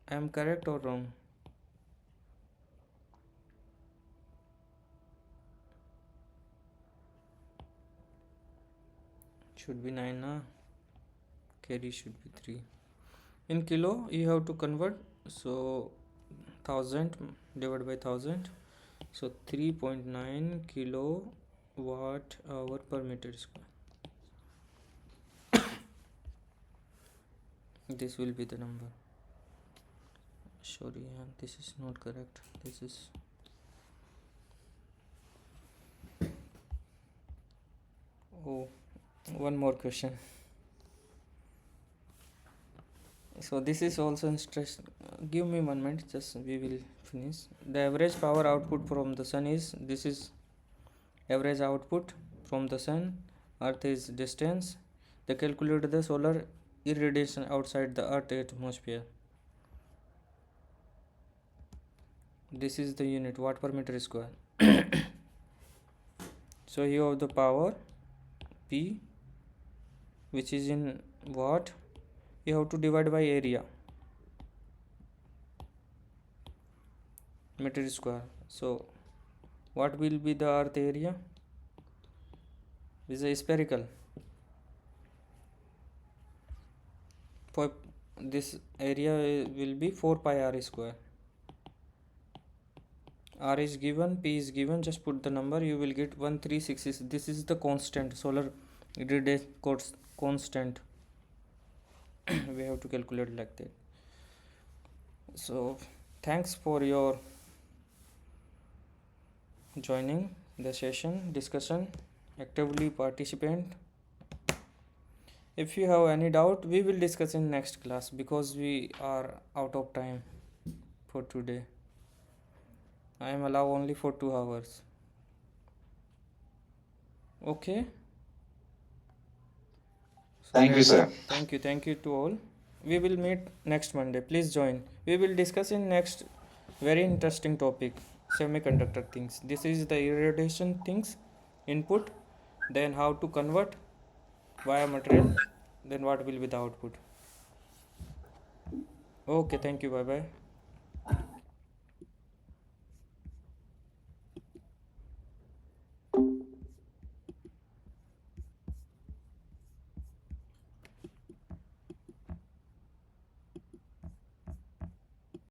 I am correct or wrong? Should be 9 na, carry should be 3. In kilo you have to convert, so 1000 divided by 1000, so 3.9 kilo watt hour per meter square. This will be the number. Sorry, this is not correct. This is one more question. So this is also interest. Give me 1 minute, just we will finish. The average power output from the sun is, this is average output from the sun. Earth is distance. They calculate the solar irradiation outside the earth atmosphere. This is the unit, watt per meter square. So you have the power P, which is in watt. You have to divide by area, meter square. So what will be the earth area? Is a spherical. For this area will be 4 pi r square. R is given, P is given, just put the number, you will get 1366. This is the constant, solar irradiation constant. We have to calculate like that. So thanks for your joining the session discussion, actively participant. If you have any doubt, we will discuss in next class, because we are out of time for today. I am allowed only for 2 hours. Okay. Thank you, sir. Thank you to all. We will meet next Monday. Please join. We will discuss in next very interesting topic, semiconductor things. This is the irradiation things, input, then how to convert via material, then what will be the output. Okay, thank you. Bye bye.